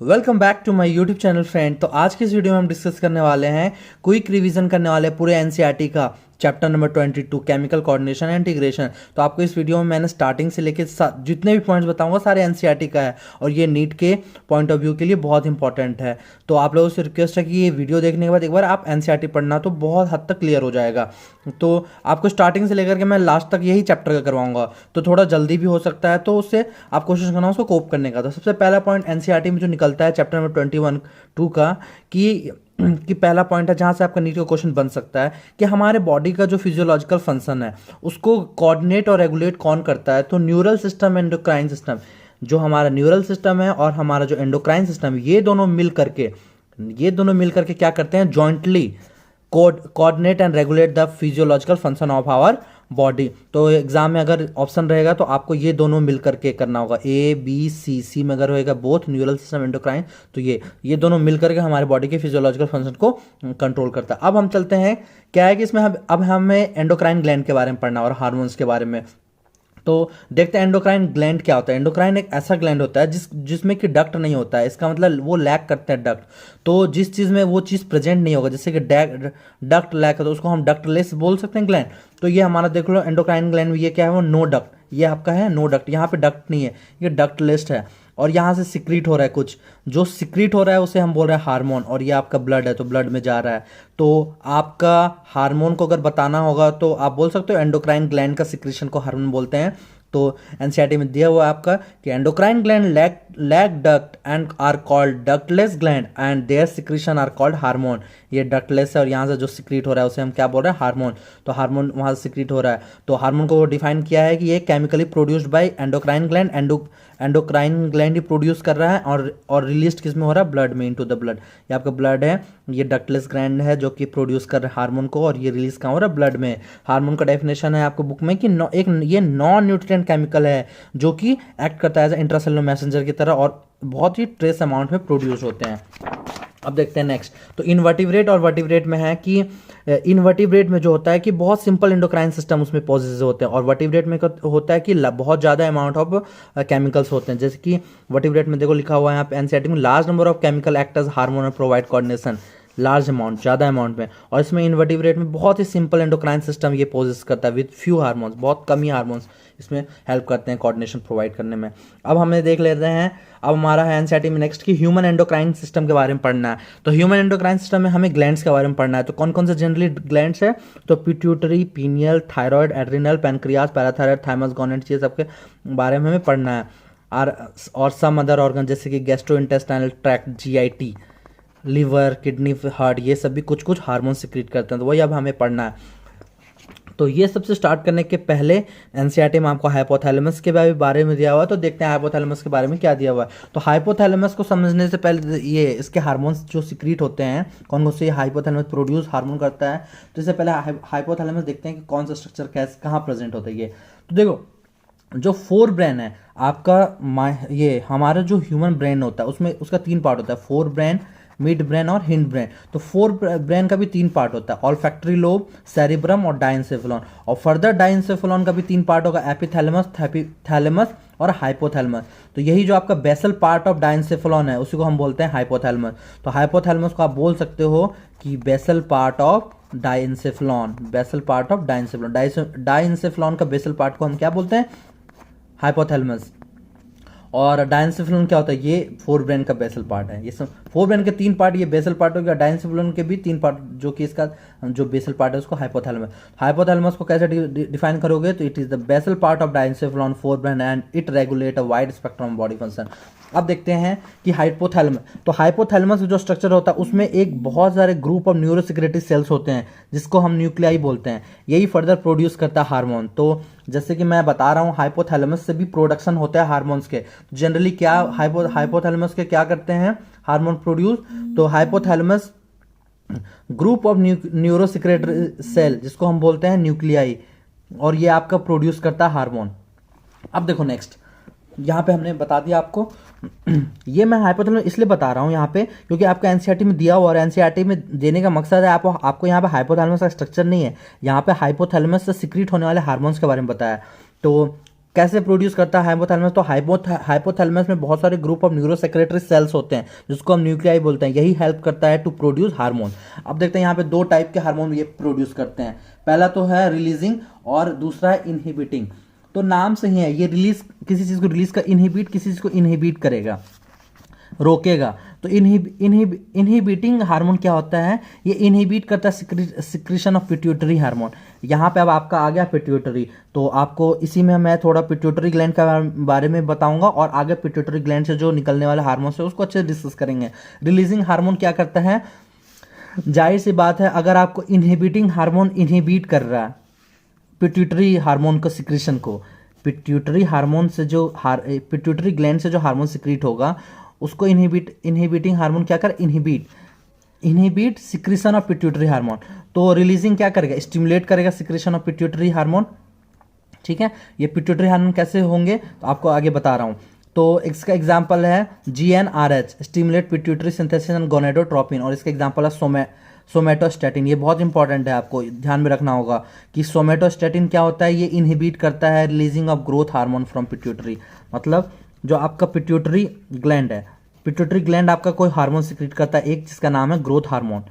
Welcome back to my YouTube channel friend. तो आज की इस वीडियो में हम डिस्कस करने वाले हैं, क्विक रिवीजन करने वाले हैं पूरे एनसीईआरटी का chapter number 22 chemical coordination and integration. तो आपको इस वीडियो में मैंने स्टार्टिंग से लेके जितने भी पॉइंट्स बताऊंगा सारे एनसीईआरटी का है और ये नीट के पॉइंट ऑफ व्यू के लिए बहुत इंपॉर्टेंट है। तो आप लोगों से रिक्वेस्ट है कि ये वीडियो देखने के बाद एक बार आप एनसीईआरटी पढ़ना, तो बहुत हद तक क्लियर हो जाएगा। तो आपको स्टार्टिंग से लेकर के मैं लास्ट तक यही चैप्टर का करवाऊंगा, तो थोड़ा जल्दी भी हो सकता है, तो उससे आप कोशिश करना उसको कोप करने का। तो सबसे पहला पॉइंट एनसीईआरटी में जो निकलता है चैप्टर नंबर 21 का कि पहला पॉइंट है जहां से आपका नीट का क्वेश्चन बन सकता है कि हमारे बॉडी का जो फिजियोलॉजिकल फंक्शन है उसको कोऑर्डिनेट और रेगुलेट कौन करता है। तो न्यूरल सिस्टम, एंडोक्राइन सिस्टम, जो हमारा न्यूरल सिस्टम है और हमारा जो एंडोक्राइन सिस्टम, ये दोनों मिल करके क्या करते हैं, jointly coordinate and regulate the physiological function of our body. तो एग्जाम में अगर ऑप्शन रहेगा तो आपको ये दोनों मिल करके करना होगा, ए बी सी में अगर होएगा बोथ न्यूरल सिस्टम एंडोक्राइन, तो ये दोनों मिल करके हमारे बॉडी के फिजियोलॉजिकल फंक्शन को कंट्रोल करता है। अब हम चलते हैं, क्या है कि इसमें अब हमें एंडोक्राइन ग्लैंड के बारे में पढ़ना और हार्मोन्स के बारे में। तो देखते हैं एंडोक्राइन ग्लैंड क्या होता है। एंडोक्राइन एक ऐसा ग्लैंड होता है जिसमें कि डक्ट नहीं होता है। इसका मतलब वो लैक करते हैं डक्ट। तो जिस चीज़ में वो चीज़ प्रेजेंट नहीं होगा, जैसे कि डक्ट लैक है, तो उसको हम डक्टलेस बोल सकते हैं ग्लैंड। तो ये हमारा देख लो एंडोक्राइन ग्लैंड में ये क्या है, वो नो डक्ट, ये आपका है नो डक्ट, यहाँ पे डक्ट नहीं है, ये डक्टलेस है। और यहाँ से सिक्रीट हो रहा है, कुछ जो सिक्रीट हो रहा है उसे हम बोल रहे हैं हार्मोन, और ये आपका ब्लड है तो ब्लड में जा रहा है। तो आपका हार्मोन को अगर बताना होगा तो आप बोल सकते हो एंडोक्राइन ग्लैंड का सिक्रीशन को हार्मोन बोलते हैं। तो एनसीईआरटी में दिया हुआ है आपका कि endocrine gland lack duct and are called ductless gland and their secretion are called hormone. ये डक्टलेस है और यहाँ से जो सिक्रीट हो रहा है उसे हम क्या बोल रहे हैं, हार्मोन। तो हार्मोन वहाँ से सिक्रीट हो रहा है। तो हार्मोन को डिफाइन किया है कि ये chemically produced by endocrine gland, endocrine gland he produce कर रहा है और रिलीज किस में हो रहा है, ब्लड में, इनटू द ब्लड। ये आपका ब्लड है, ये डक्टलेस ग्लैंड है जो कि प्रोड्यूस कर रहा है हार्मोन को, और ये रिलीज कहाँ हो रहा है, ब्लड में। हार्मोन का डेफिनेशन है आपको बुक में कि ये नॉन न्यूट्रिएंट केमिकल है जो कि एक्ट करता है एज इंट्रासेलुलर मैसेंजर की तरह और बहुत ही ट्रेस अमाउंट में प्रोड्यूस होते हैं। अब देखते हैं नेक्स्ट। तो इनवर्टिब्रेट और वर्टिब्रेट में है कि इनवर्टिब्रेट में जो होता है कि बहुत सिंपल एंडोक्राइन सिस्टम उसमें पॉसेस होते हैं, और वर्टिब्रेट में होता है कि बहुत ज़्यादा अमाउंट ऑफ केमिकल्स होते हैं। जैसे कि वर्टिब्रेट में देखो लिखा हुआ है यहाँ पे एनसीईआरटी में, large number of chemical act as hormone और प्रोवाइड कोऑर्डिनेशन, लार्ज अमाउंट, ज़्यादा अमाउंट में। और इसमें इनवर्टिब्रेट में बहुत ही सिंपल एंडोक्राइन सिस्टम ये पोजेस करता है विद फ्यू हार्मोन्स, बहुत कम ही हार्मोन्स इसमें हेल्प करते हैं कोऑर्डिनेशन प्रोवाइड करने में। अब हमें देख लेते हैं, अब हमारा है एनसीईआरटी में नेक्स्ट कि ह्यूमन एंडोक्राइन सिस्टम के बारे में पढ़ना है। तो ह्यूमन एंडोक्राइन सिस्टम में हमें ग्लैंड्स के बारे में पढ़ना है। तो कौन कौन से जनरली ग्लैंड्स है, तो pituitary, pineal, thyroid, adrenal, pancreas, parathyroid, thymus, gonads, ये सब के बारे में हमें पढ़ना है। और सम अदर ऑर्गन जैसे कि gastrointestinal tract, GIT, liver, kidney, heart, ये सब भी कुछ कुछ हार्मोन सिक्रीट करते हैं। तो वही अब हमें पढ़ना है। तो ये सबसे स्टार्ट करने के पहले एनसीईआरटी में आपको हाइपोथैलेमस के बारे में दिया हुआ है। तो देखते हैं हाइपोथैलेमस के बारे में क्या दिया हुआ है। तो हाइपोथैलेमस को समझने से पहले ये इसके हार्मोन्स जो सिक्रीट होते हैं, कौन कौन से हाइपोथैलेमस प्रोड्यूस हार्मोन करता है। तो इससे पहले हाइपोथैलेमस देखते हैं कि कौन सा स्ट्रक्चर कैसे कहाँ प्रेजेंट होता है ये। तो देखो जो फोर ब्रेन है आपका, ये हमारा जो ह्यूमन ब्रेन होता है उसमें उसका 3 पार्ट होता है, फोर ब्रेन, मिड ब्रेन और हिंड ब्रेन। तो फोर ब्रेन का भी 3 पार्ट होता है, ऑल्फैक्टरी लोब, सेरिब्रम और डाइंसेफेलॉन। और फर्दर डाइंसेफेलॉन का भी 3 पार्ट होगा, एपिथैलेमस, थैलेमस और हाइपोथैलेमस। तो यही जो आपका बेसल पार्ट ऑफ डाइंसेफेलॉन है उसी को हम बोलते हैं हाइपोथैलेमस। तो हाइपोथैलेमस को आप बोल सकते हो कि basal part of diencephalon, basal part of diencephalon. Diencephalon का बेसल पार्ट को हम क्या बोलते हैं, हाइपोथैलेमस। और डायंसेफेलॉन क्या होता है, ये फोर ब्रेन का बेसल पार्ट है। ये सब फोर ब्रेन के 3 पार्ट, ये बेसल पार्ट हो गया। डायंसेफेलॉन के भी 3 पार्ट, जो कि इसका जो बेसल पार्ट है उसको हाइपोथैलेमस। हाइपोथैलेमस को कैसे डिफाइन करोगे, तो it is the basal part of diencephalon forebrain and it regulate a wide spectrum body function. अब देखते हैं कि हाइपोथैलेमस, तो हाइपोथैलेमस जो स्ट्रक्चर होता है उसमें एक बहुत सारे ग्रुप ऑफ न्यूरोसिक्रेटरी सेल्स होते हैं जिसको हम न्यूक्लियाई बोलते हैं। यही फर्दर प्रोड्यूस करता है हार्मोन। तो जैसे कि मैं बता रहा हूँ हाइपोथैलेमस से भी प्रोडक्शन होता है हार्मोन्स के। जनरली क्या हाइपोथैलेमस के क्या करते हैं, हार्मोन प्रोड्यूस। तो hypothalamus group of neurosecretory cell जिसको हम बोलते हैं न्यूक्लियाई, और ये आपका प्रोड्यूस करता है हार्मोन। अब देखो नेक्स्ट, यहाँ पे हमने बता दिया आपको ये मैं हाइपोथैलेमस इसलिए बता रहा हूँ यहाँ पे क्योंकि आपका एनसीईआरटी में दिया हुआ, और एनसीईआरटी में देने का मकसद है आपको यहाँ पे हाइपोथैलेमस का स्ट्रक्चर नहीं है, यहाँ पे हाइपोथैलेमस से सिक्रीट होने वाले हार्मोन्स के बारे में बताया। तो कैसे प्रोड्यूस करता है हाइपोथैलेमस? तो हाइपोथैलेमस में बहुत सारे group of neurosecretory cells होते हैं जिसको हम न्यूक्लियाई बोलते हैं, यही हेल्प करता है टू प्रोड्यूस हार्मोन। अब देखते हैं यहाँ पे दो टाइप के हार्मोन ये प्रोड्यूस करते हैं, पहला तो है रिलीजिंग और दूसरा है इनहिबिटिंग। तो नाम से ही है, ये रिलीज किसी चीज़ को रिलीज का, इनहिबिट किसी चीज़ को इनहिबिट करेगा, रोकेगा। तो इनहिबिटिंग हार्मोन क्या होता है? ये इनहिबिट करता है सिक्रीशन ऑफ पिट्यूटरी हार्मोन। यहाँ पे अब आपका आ गया पिट्यूटरी, तो आपको इसी में मैं थोड़ा पिट्यूटरी ग्लैंड का बारे में बताऊंगा और आगे पिट्यूटरी ग्लैंड से जो निकलने वाले हार्मोन है उसको अच्छे से डिस्कस करेंगे। रिलीजिंग हार्मोन क्या करता है? जाहिर सी बात है, अगर आपको इनहिबिटिंग हार्मोन इनहिबिट कर रहा है पिट्यूटरी हार्मोन को, सिक्रीशन को, पिट्यूटरी हार्मोन से जो पिट्यूटरी ग्लैंड से जो हार्मोन सिक्रीट होगा उसको इनहिबिटिंग हार्मोन क्या कर, inhibit secretion of pituitary hormone. तो रिलीजिंग क्या करेगा? स्टिमुलेट करेगा सिक्रीशन ऑफ पिट्यूटरी हार्मोन। ठीक है, ये पिट्यूटरी हार्मोन कैसे होंगे तो आपको आगे बता रहा हूं। तो इसका एग्जांपल है GnRH, stimulate pituitary synthesis and gonadotropin, और इसका एग्जांपल है सोमेटोस्टैटिन। ये बहुत इंपॉर्टेंट है, आपको ध्यान में रखना होगा कि सोमेटोस्टैटिन क्या होता है? ये इनहिबिट करता है releasing of growth hormone from pituitary. मतलब जो आपका पिट्यूटरी ग्लैंड है, पिट्यूटरी ग्लैंड आपका कोई हार्मोन सिक्रीट करता है एक, जिसका नाम है ग्रोथ हार्मोन।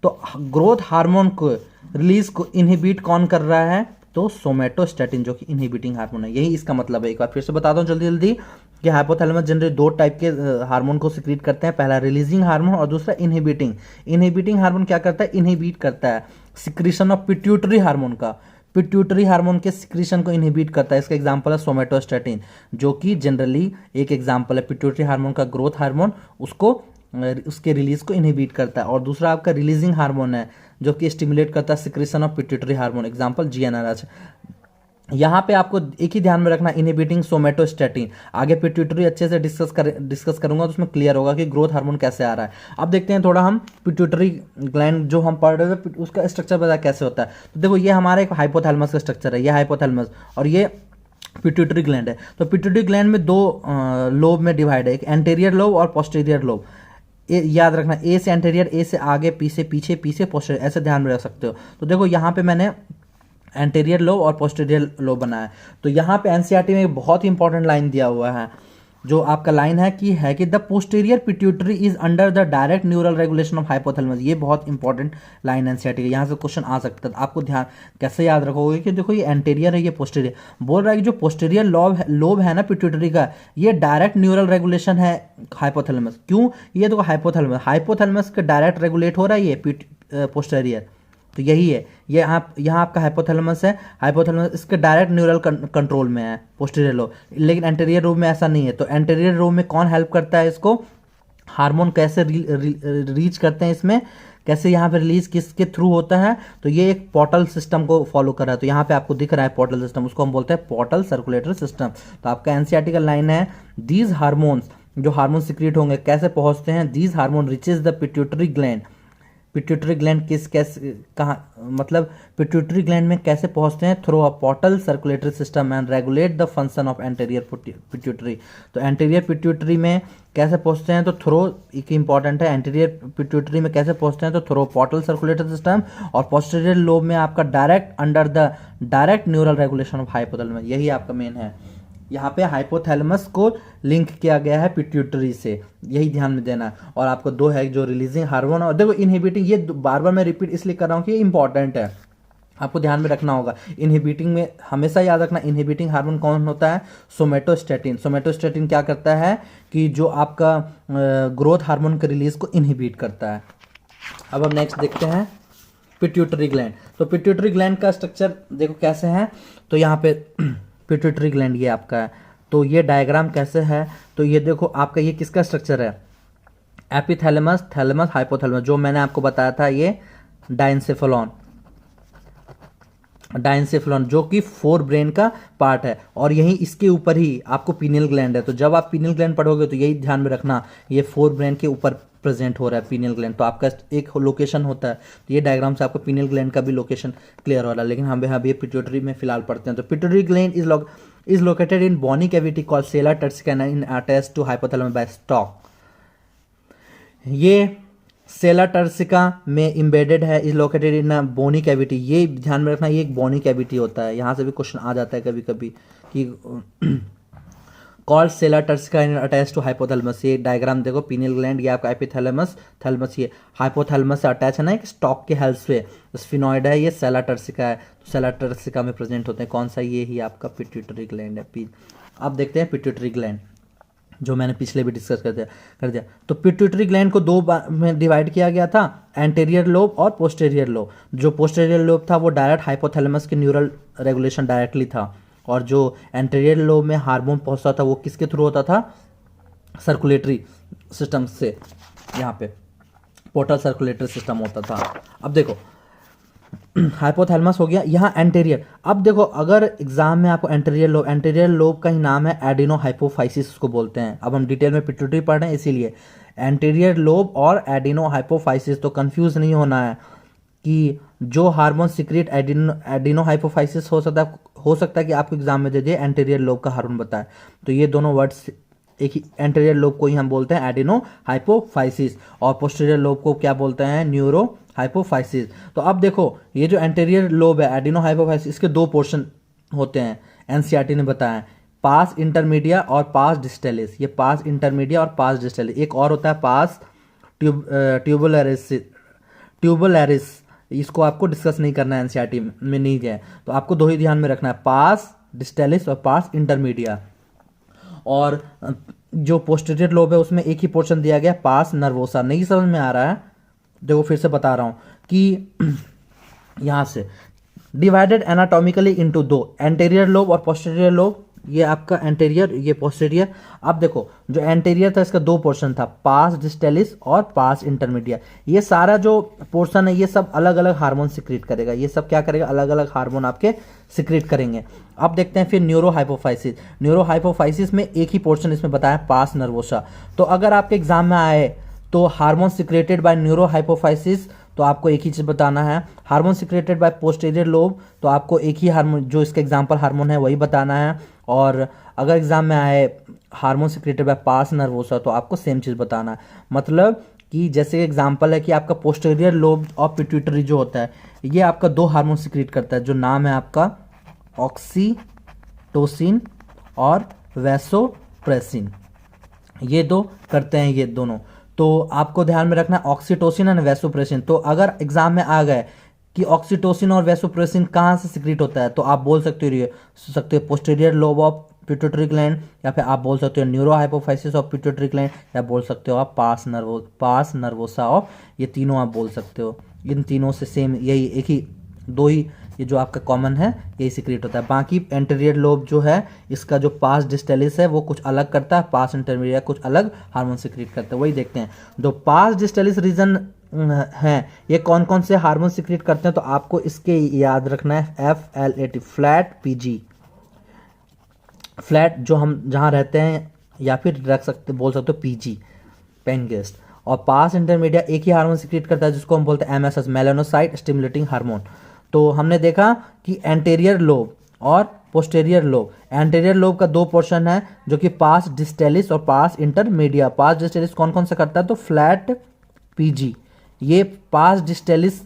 तो ग्रोथ हार्मोन को रिलीज को इनहिबिट कौन कर रहा है? तो सोमेटोस्टैटिन, जो कि इनहिबिटिंग हार्मोन है। यही इसका मतलब है। एक बार फिर से बताता हूँ जल्दी जल्दी कि हाइपोथैलेमस जनरली दो टाइप के हार्मोन को सिक्रीट करते हैं, पहला रिलीजिंग हार्मोन और दूसरा इनहिबिटिंग। इनहिबिटिंग हार्मोन क्या करता है? इनहिबिट करता है सिक्रीशन ऑफ पिट्यूटरी हार्मोन का, पिट्यूटरी हार्मोन के सिक्रीशन को इनहिबिट करता है। इसका एग्जांपल है सोमेटोस्टैटिन, जो कि जनरली एक एग्जांपल है पिट्यूटरी हार्मोन का, ग्रोथ हार्मोन, उसको उसके रिलीज को इनहिबिट करता है। और दूसरा आपका रिलीजिंग हार्मोन है जो कि स्टिमुलेट करता है secretion of pituitary hormone, example GnRH। यहाँ पे आपको एक ही ध्यान में रखना, इनहिबिटिंग सोमेटोस्टैटिन। आगे पिट्यूटरी अच्छे से डिस्कस करूंगा तो उसमें क्लियर होगा कि ग्रोथ हार्मोन कैसे आ रहा है। अब देखते हैं थोड़ा हम पिट्यूटरी ग्लैंड जो हम पढ़ रहे थे उसका स्ट्रक्चर पता कैसे होता है। तो देखो ये हमारा एक हाइपोथैलेमस का स्ट्रक्चर है, ये हाइपोथैलेमस और ये पिट्यूटरी ग्लैंड है। तो पिट्यूटरी ग्लैंड में दो लोब में डिवाइड है, एक एंटीरियर लोब और पोस्टीरियर लोब। याद रखना, ए से एंटीरियर, ए से आगे, पी से पीछे, पी से पोस्टीरियर, ऐसे ध्यान में रख सकते हो। तो देखो यहाँ पे मैंने एंटीरियर लोब और पोस्टीरियर लोब बनाया। तो यहाँ पे एनसीईआरटी में एक बहुत ही इंपॉर्टेंट लाइन दिया हुआ है, जो आपका लाइन है कि the posterior pituitary is under the direct neural regulation of hypothalamus. ये बहुत इंपॉर्टेंट लाइन एनसीईआरटी का, यहाँ से क्वेश्चन आ सकता है। आपको ध्यान कैसे याद रखोगे कि देखो ये एंटीरियर है, ये पोस्टीरियर। बोल रहा है कि जो पोस्टीरियर लोब है ना पिट्यूटरी का, ये डायरेक्ट न्यूरल रेगुलेशन है हाइपोथैलेमस। क्यों? ये देखो हाइपोथैलेमस का डायरेक्ट रेगुलेट हो रहा है ये पोस्टीरियर, तो यही है। ये यहाँ आपका हाइपोथैलेमस है, हाइपोथैलेमस इसके डायरेक्ट न्यूरल कंट्रोल में है पोस्टीरियर लोब, लेकिन एंटीरियर लोब में ऐसा नहीं है। तो एंटीरियर लोब में कौन हेल्प करता है इसको? हार्मोन कैसे रीच करते हैं इसमें, कैसे यहाँ पे रिलीज किसके थ्रू होता है? तो ये एक पोर्टल सिस्टम को फॉलो कर रहा है। तो यहाँ पे आपको दिख रहा है पोर्टल सिस्टम, उसको हम बोलते हैं पोर्टल सर्कुलेटरी सिस्टम। तो आपका एनसीईआरटी का लाइन है, दीज हार्मोन्स, जो हार्मोन सिक्रीट होंगे कैसे पहुंचते हैं? These hormone reaches the pituitary gland. Pituitary gland कैसे कहाँ, मतलब पिट्यूटरी ग्लैंड में कैसे पहुंचते हैं? Through a portal circulatory system and regulate the function of anterior pituitary. तो एंटीरियर पिट्यूटरी में कैसे पहुंचते हैं? तो थ्रू, एक इंपॉर्टेंट है, एंटीरियर पिट्यूटरी में कैसे पहुंचते हैं? तो थ्रू पोर्टल सर्कुलेटरी सिस्टम, और पोस्टीरियर लोब में आपका direct under the direct neural regulation of hypothalamus. यही आपका मेन है। यहाँ पे हाइपोथैलेमस को लिंक किया गया है पिट्यूटरी से, यही ध्यान में देना। और आपको दो है जो रिलीजिंग हार्मोन और देखो इनहिबिटिंग, ये बार बार मैं रिपीट इसलिए कर रहा हूँ कि ये इंपॉर्टेंट है, आपको ध्यान में रखना होगा। इनहिबिटिंग में हमेशा याद रखना, इनहिबिटिंग हार्मोन कौन होता है? सोमेटोस्टैटिन। सोमेटोस्टैटिन क्या करता है कि जो आपका ग्रोथ हार्मोन के रिलीज को इनहिबिट करता है। अब हम नेक्स्ट देखते हैं पिट्यूटरी ग्लैंड। तो पिट्यूटरी ग्लैंड का स्ट्रक्चर देखो कैसे है। तो यहाँ पे पिट्यूटरी ग्लैंड ये आपका है। तो ये डायग्राम कैसे है? तो ये देखो आपका ये किसका स्ट्रक्चर है? Epithalamus, thalamus, hypothalamus. जो मैंने आपको बताया था ये डाइंसेफेलॉन, जो कि फोर ब्रेन का पार्ट है, और यही इसके ऊपर ही आपको पीनियल ग्लैंड है। तो जब आप पीनियल ग्लैंड पढ़ोगे तो यही ध्यान में रखना, ये फोर ब्रेन के ऊपर प्रेजेंट हो रहा है पीनियल ग्लैंड। तो आपका एक लोकेशन होता है, तो ये डायग्राम से आपको पीनियल ग्लैंड का भी लोकेशन क्लियर हो रहा है। लेकिन हम अभी पिट्यूटरी में फिलहाल पढ़ते हैं। तो pituitary gland is located in bony cavity called sella turcica in attached to hypothalamus by stalk. ये सेला टर्सिका में इम्बेडेड है, is located in bony cavity. ये ध्यान में रखना, ये एक बोनी कैविटी होता है। यहाँ से भी क्वेश्चन आ जाता है कभी कभी। कि called sella turcica attach to hypothalamus. ये डायग्राम देखो, पीनियल ग्लैंड, ये आपका एपिथैलेमस, थैलेमस, ये हाइपोथैलेमस से अटैच है ना एक स्टॉक के हेल्प पे, स्फिनॉइड है, ये सेला टर्सिका है। तो सेला टर्सिका में प्रेजेंट होते हैं कौन सा, ये ही आपका पिट्यूटरी ग्लैंड है। अब देखते हैं पिट्यूटरी ग्लैंड, जो मैंने पिछले भी डिस्कस कर दिया। तो पिट्यूटरी ग्लैंड को दो में डिवाइड किया गया था, एंटीरियर लोब और पोस्टीरियर लोब। जो पोस्टीरियर लोब था वो डायरेक्ट हाइपोथैलेमस के न्यूरल रेगुलेशन डायरेक्टली था, और जो एंटीरियर लोब में हार्मोन पहुंचता था वो किसके थ्रू होता था, सर्कुलेटरी सिस्टम से, यहाँ पे पोर्टल सर्कुलेटरी सिस्टम होता था। अब देखो हाइपोथैलेमस हो गया, यहाँ एंटीरियर। अब देखो अगर एग्जाम में आपको एंटीरियर लोब का ही नाम है एडिनो हाइपोफाइसिस उसको बोलते हैं। अब हम डिटेल में पिट्यूटरी पढ़ रहे हैं इसीलिए एंटीरियर लोब और एडिनो हाइपोफाइसिस, तो कंफ्यूज नहीं होना है कि जो हार्मोन सिक्रेट एडिनो हाइपोफाइसिस हो सकता है कि आपको एग्जाम में दे दिए एंटीरियर लोब का हार्मोन बताए। तो ये दोनों वर्ड्स एक ही, एंटीरियर लोब को ही हम बोलते हैं एडिनो हाइपोफाइसिस, और पोस्टीरियर लोब को क्या बोलते हैं, न्यूरो हाइपोफाइसिस। तो अब देखो ये जो एंटीरियर लोब है एडिनो हाइपोफाइसिस, इसके दो पोर्शन होते हैं, एनसीईआरटी ने बताया, पास इंटरमीडिया और पास डिस्टेलिस। ये पास इंटरमीडिया और पास डिस्टेलिस। एक और होता है पास ट्यूबुलरिस, इसको आपको डिस्कस नहीं करना है, एनसीईआरटी में नहीं है, तो आपको दो ही ध्यान में रखना है, पास डिस्टेलिस और पास इंटरमीडिया। और जो पोस्टीरियर लोब है उसमें एक ही पोर्शन दिया गया, पास नर्वोसा। नहीं समझ में आ रहा है, देखो फिर से बता रहा हूं कि यहां से डिवाइडेड एनाटॉमिकली इनटू दो, एंटीरियर लोब और पोस्टीरियर लोब। ये आपका एंटीरियर, ये पोस्टीरियर। अब देखो जो एंटीरियर था इसका दो पोर्शन था, पास डिस्टेलिस और पास इंटरमीडिया। ये सारा जो पोर्शन है ये सब अलग अलग हार्मोन सिक्रीट करेगा, ये सब क्या करेगा, अलग अलग हार्मोन आपके सिक्रीट करेंगे। अब देखते हैं फिर न्यूरो हाइपोफाइसिस। न्यूरो हाइपोफाइसिस में एक ही पोर्शन इसमें बताया, पास नर्वोसा। तो अगर आपके एग्जाम में आए तो hormone secreted by neuro hypophysis, तो आपको एक ही चीज बताना है, hormone secreted by posterior lobe, तो आपको एक ही हार्मोन जो इसका एग्जांपल हार्मोन है वही बताना है। और अगर एग्जाम में आए hormone secreted by pass nervosa, तो आपको सेम चीज बताना है। मतलब कि जैसे एग्जांपल है कि आपका पोस्टीरियर लोब और पिट्यूटरी जो होता है ये आपका दो हार्मोन सिक्रेट करता है, जो नाम है आपका ऑक्सीटोसिन और वैसोप्रेसिन, ये दो करते हैं ये दोनों। तो आपको ध्यान में रखना ऑक्सीटोसिन एंड वैसोप्रेसिन। तो अगर एग्जाम में आ गए कि ऑक्सीटोसिन और वैसोप्रेसिन कहाँ से सिक्रीट होता है, तो आप बोल सकते हो posterior lobe of pituitary gland, या फिर आप बोल सकते हो neuro hypophysis of pituitary gland, या बोल सकते हो आप पास नर्वोसा ऑफ, ये तीनों आप बोल सकते हो। इन तीनों से सेम यही एक ही दो ही ये जो आपका कॉमन है यही सिक्रेट होता है। बाकी एंटीरियर लोब जो है इसका जो पास डिस्टेलिस है वो कुछ अलग करता है, पास इंटरमीडिया कुछ अलग हार्मोन सिक्रेट करता है, वही देखते हैं। जो पास डिस्टेलिस रीजन हैं ये कौन कौन से हार्मोन सिक्रेट करते हैं, तो आपको इसके याद रखना है FLAT, फ्लैट पीजी, फ्लैट जो हम जहाँ रहते हैं, या फिर बोल सकते हो पीजी, पेनगेस्ट। और पास इंटरमीडिया एक ही हार्मोन सिक्रेट करता है जिसको हम बोलते हैं MSH, मेलानोसाइट स्टिमुलेटिंग हार्मोन। तो हमने देखा कि एंटीरियर लोब और पोस्टीरियर लोब, एंटीरियर लोब का दो पोर्शन है जो कि पास डिस्टेलिस और पास इंटरमीडिया। पास डिस्टेलिस कौन कौन सा करता है, तो फ्लैट पीजी, ये पास डिस्टेलिस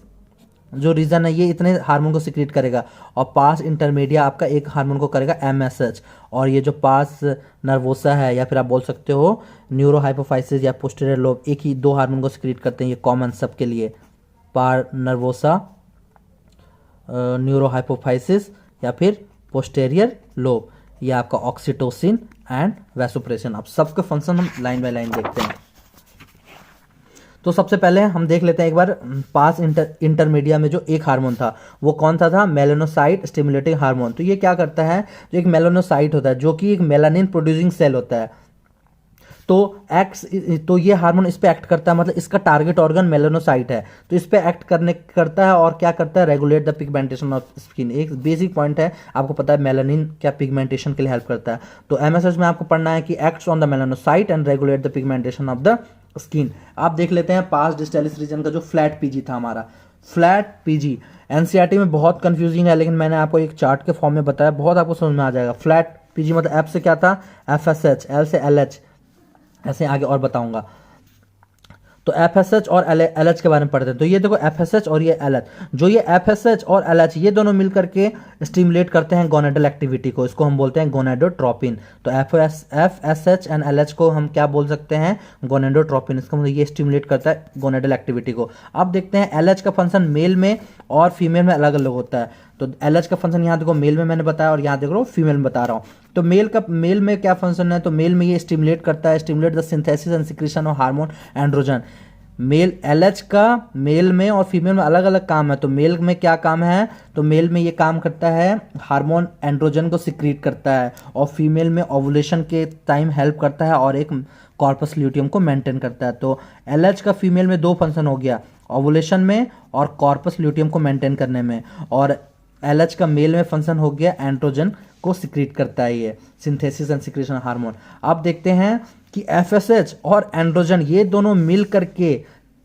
जो रीजन है ये इतने हार्मोन को सिक्रेट करेगा, और पास इंटरमीडिया आपका एक हार्मोन को करेगा MSH। और ये जो पास नर्वोसा है, या फिर आप बोल सकते हो न्यूरो हाइपोफाइसिस या पोस्टीरियर लोब, एक ही दो हार्मोन को सिक्रेट करते हैं, ये कॉमन सबके लिए, पार नर्वोसा न्यूरो हाइपोफाइसिस या फिर पोस्टीरियर लोब, ये आपका ऑक्सीटोसिन एंड वैसोप्रेसिन। अब सबके फंक्शन हम लाइन बाय लाइन देखते हैं। तो सबसे पहले हम देख लेते हैं एक बार पास इंटरमीडिया में जो एक हार्मोन था वो कौन सा था, मेलानोसाइट स्टिमुलेटिंग हार्मोन। तो ये क्या करता है, जो एक मेलानोसाइट होता है जो कि एक मेलानिन प्रोड्यूसिंग सेल होता है, तो ये हार्मोन इस पे एक्ट करता है, मतलब इसका टारगेट ऑर्गन मेलानोसाइट है, तो इस पे एक्ट करता है और क्या करता है, regulate the pigmentation of skin. एक बेसिक पॉइंट है, आपको पता है मेलानिन क्या पिगमेंटेशन के लिए हेल्प करता है। तो MSH में आपको पढ़ना है कि acts on the melanocyte and regulate the pigmentation of the skin. आप देख लेते हैं पास डिस्टेलिस रीजन का जो फ्लैट पीजी था हमारा, फ्लैट पीजी एनसीईआरटी में बहुत कंफ्यूजिंग है, लेकिन मैंने आपको एक चार्ट के फॉर्म में बताया, बहुत आपको समझ में आ जाएगा। फ्लैट पीजी मतलब एफ से क्या था, FSH, L से LH, ऐसे आगे और बताऊंगा। तो FSH और LH के बारे में पढ़ते हैं। तो ये देखो FSH और ये LH, जो ये FSH और LH ये दोनों मिल करके स्टिमुलेट करते हैं गोनेडल एक्टिविटी को, इसको हम बोलते हैं गोनेडोट्रोपिन। तो FSH एंड LH को हम क्या बोल सकते हैं, गोनेडोट्रोपिन। इसका मतलब ये स्टिमुलेट करता है गोनेडल एक्टिविटी को। अब देखते हैं LH का फंक्शन मेल में और फीमेल में अलग अलग होता है। तो LH का फंक्शन यहाँ देखो मेल में मैंने बताया और यहाँ देख लो फीमेल में बता रहा हूँ। तो मेल में क्या फंक्शन है, तो मेल में ये स्टिमुलेट करता है, stimulate the synthesis and secretion of hormone androgen. Male LH का मेल में और फीमेल में अलग अलग काम है। तो मेल में क्या काम है, तो मेल में ये काम करता है हार्मोन एंड्रोजन को सिक्रीट करता है, और फीमेल में ओवुलेशन के टाइम हेल्प करता है और एक कॉर्पस ल्यूटियम को मेंटेन करता है। तो LH का फीमेल में 2 फंक्शन हो गया, ओवुलेशन में और कॉर्पस ल्यूटियम को मेंटेन करने में, और LH का मेल में फंक्शन हो गया एंड्रोजन को सिक्रीट करता है, ये सिंथेसिस एंड सिक्रीशन हार्मोन। अब देखते हैं कि FSH और एंड्रोजन ये दोनों मिल करके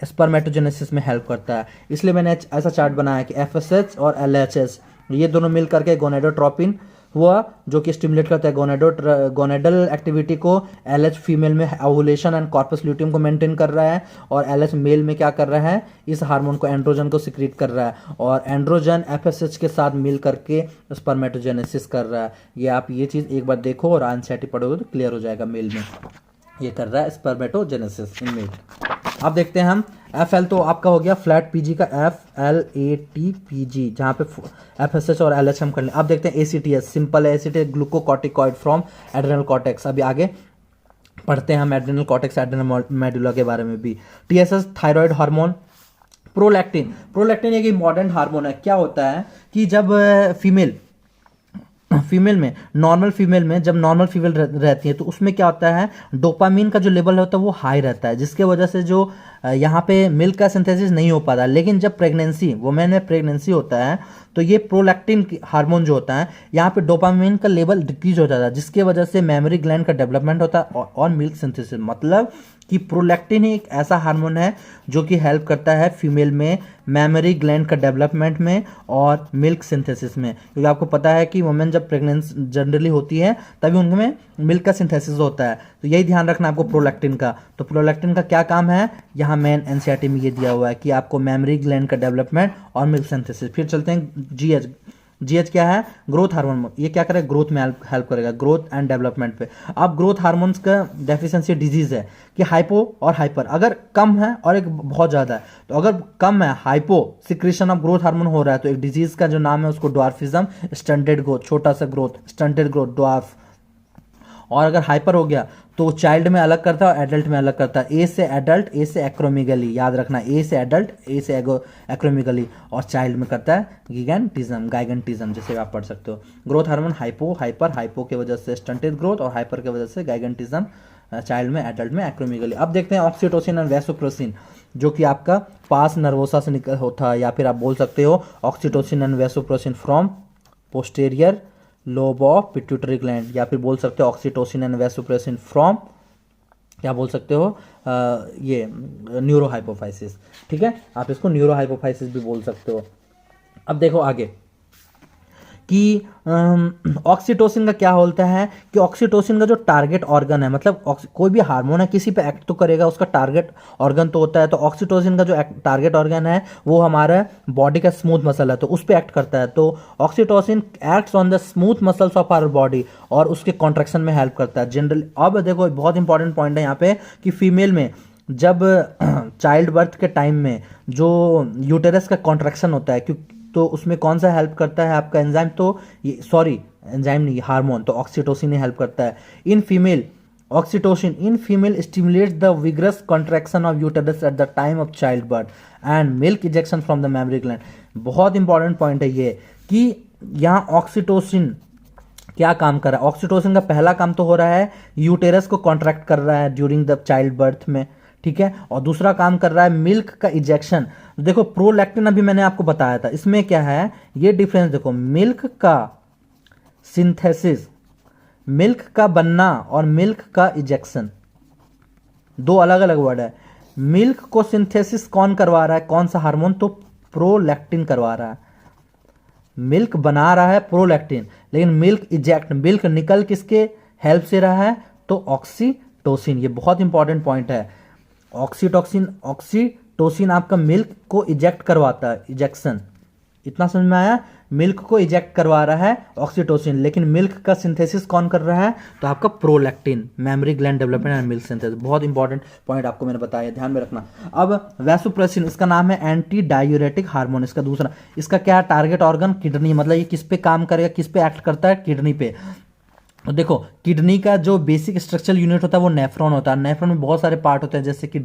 स्पर्मेटोजेनेसिस में हेल्प करता है। इसलिए मैंने ऐसा चार्ट बनाया कि FSH और LHS ये दोनों मिल करके गोनेडोट्रोपिन हुआ, जो कि स्टिमुलेट करता है गोनेडल एक्टिविटी को। LH फीमेल में ओवुलेशन एंड कॉर्पस ल्यूटियम को मेंटेन कर रहा है, और LH मेल में क्या कर रहा है, इस हार्मोन को एंड्रोजन को सिक्रीट कर रहा है, और एंड्रोजन FSH के साथ मिल करके स्पर्मेटोजेनेसिस कर रहा है। ये आप ये चीज़ एक बार देखो और एनसीईआरटी पढ़ोगे तो क्लियर हो जाएगा। मेल में ये कर रहा है स्पर्मेटोजेनेसिस इन मेल। अब देखते हैं हम FL, तो आपका हो गया फ्लैट PG का FLATPG, जहाँ पे FSH और LH हम कर लें। अब देखते हैं ACTH, simple acetate glucocorticoid from adrenal cortex. अभी आगे पढ़ते हैं हम एड्रेनल कॉर्टेक्स एड्रेनल मेडुला के बारे में भी। TSH thyroid hormone. प्रोलैक्टिन एक इम्पॉर्टेंट हार्मोन है। क्या होता है कि जब फीमेल में जब नॉर्मल फीमेल रहती है तो उसमें क्या होता है, डोपामीन का जो लेवल होता है वो हाई रहता है, जिसके वजह से जो यहाँ पे मिल्क का सिंथेसिस नहीं हो पाता। लेकिन जब वुमेन में प्रेगनेंसी होता है तो ये प्रोलैक्टिन हार्मोन जो होता है यहाँ पे डोपामीन का लेवल डिक्रीज हो जाता है, जिसके वजह से मेमोरी ग्लैंड का डेवलपमेंट होता है और मिल्क सिंथेसिस। मतलब कि प्रोलैक्टिन एक ऐसा हार्मोन है जो कि हेल्प करता है फीमेल में मेमोरी ग्लैंड का डेवलपमेंट में और मिल्क सिंथेसिस में। क्योंकि आपको पता है कि वुमेन जब प्रेगनेंस जनरली होती है तभी उनमें मिल्क का सिंथेसिस होता है। तो यही ध्यान रखना आपको प्रोलैक्टिन का। तो प्रोलैक्टिन का क्या काम है, यहाँ मेन एनसीईआरटी में ये दिया हुआ है कि आपको मेमोरी ग्लैंड का डेवलपमेंट और मिल्क सिंथेसिस। फिर चलते हैं GH क्या है, ग्रोथ हार्मोन। ये क्या करेगा, ग्रोथ में हेल्प करेगा, ग्रोथ एंड डेवलपमेंट पे। अब ग्रोथ हार्मोन्स का डेफिशिएंसी डिजीज है कि हाइपो और हाइपर, अगर कम है और एक बहुत ज़्यादा है। तो अगर कम है, hypo secretion of growth hormone हो रहा है, तो एक डिजीज का जो नाम है उसको ड्वार्फिज्म, स्टंटेड ग्रोथ, छोटा सा ग्रोथ, स्टंटेड ग्रोथ, ड्वार्फ। और अगर हाइपर हो गया तो चाइल्ड में अलग करता है और एडल्ट में अलग करता है। ए से एडल्ट, ए से एक्रोमेगली, याद रखना, ए से एडल्ट, ए से एक्रोमेगली, और चाइल्ड में करता है गाइगेंटिज्म, जैसे आप पढ़ सकते हो। Growth hormone hypo, hyper, hypo की वजह से स्टंटेड ग्रोथ और हाइपर की वजह से गाइगेंटिज्म, चाइल्ड में, एडल्ट में एक्रोमेगली। अब देखते हैं ऑक्सीटोसिन और वैसोप्रेसिन, जो कि आपका पास नर्वोसा से निकल होता है, या फिर आप बोल सकते हो oxytocin and vasopressin from posterior lobe of pituitary gland, या फिर बोल सकते हो ऑक्सीटोसिन एंड वैसोप्रेसिन फ्रॉम, क्या बोल सकते हो, ये न्यूरोहाइपोफाइसिस। ठीक है, आप इसको न्यूरोहाइपोफाइसिस भी बोल सकते हो। अब देखो आगे कि ऑक्सीटोसिन का क्या होता है कि ऑक्सीटोसिन का जो टारगेट ऑर्गन है, मतलब कोई भी हार्मोन है किसी पे एक्ट तो करेगा, उसका टारगेट ऑर्गन तो होता है। तो ऑक्सीटोसिन का जो टारगेट ऑर्गन है वो हमारा बॉडी का स्मूथ मसल है, तो उस पे एक्ट करता है। तो oxytocin acts on the smooth muscles of our body और उसके कॉन्ट्रैक्शन में हेल्प करता है जनरली। अब देखो बहुत इंपॉर्टेंट पॉइंट है यहाँ पे कि फीमेल में जब चाइल्ड बर्थ के टाइम में जो यूटेरस का कॉन्ट्रैक्शन होता है, क्योंकि तो उसमें कौन सा हेल्प करता है आपका एंजाइम, तो ये एंजाइम नहीं, हार्मोन, तो ऑक्सीटोसिन हेल्प करता है। In female stimulates the vigorous contraction of uterus at the time of child birth and milk ejection from the memory gland. बहुत इंपॉर्टेंट पॉइंट है ये कि यहाँ ऑक्सीटोसिन क्या काम कर रहा है। ऑक्सीटोसिन का पहला काम तो हो रहा है यूटेरस को कॉन्ट्रैक्ट कर रहा है ड्यूरिंग द चाइल्ड बर्थ में, ठीक है, और दूसरा काम कर रहा है मिल्क का इजेक्शन। देखो प्रोलैक्टिन अभी मैंने आपको बताया था, इसमें क्या है ये डिफरेंस देखो, मिल्क का सिंथेसिस, मिल्क का बनना और मिल्क का इजेक्शन दो अलग अलग वर्ड है। मिल्क को सिंथेसिस कौन करवा रहा है, कौन सा हार्मोन, तो प्रोलैक्टिन करवा रहा है। मिल्क बना रहा है प्रोलैक्टिन, लेकिन मिल्क निकल किसके हेल्प से रहा है, तो ऑक्सीटोसिन। ये बहुत इंपॉर्टेंट पॉइंट है। ऑक्सीटोसिन आपका मिल्क को इजेक्ट करवाता है, इजेक्शन, इतना समझ में आया। मिल्क को इजेक्ट करवा रहा है ऑक्सीटोसिन, लेकिन मिल्क का सिंथेसिस कौन कर रहा है, तो आपका prolactin, memory gland development and milk synthesis. बहुत इंपॉर्टेंट पॉइंट आपको मैंने बताया, ध्यान में रखना। अब वैसोप्रेसिन, इसका नाम है एंटी डायूरेटिक हार्मोन। इसका दूसरा, इसका क्या टारगेट ऑर्गन, किडनी, मतलब ये किस पे काम करेगा, किस पे एक्ट करता है, किडनी पे। तो देखो, किडनी का जो बेसिक स्ट्रक्चरल यूनिट होता है वो नेफ्रॉन होता है। नेफ्रॉन में बहुत सारे पार्ट होते हैं, जैसे कि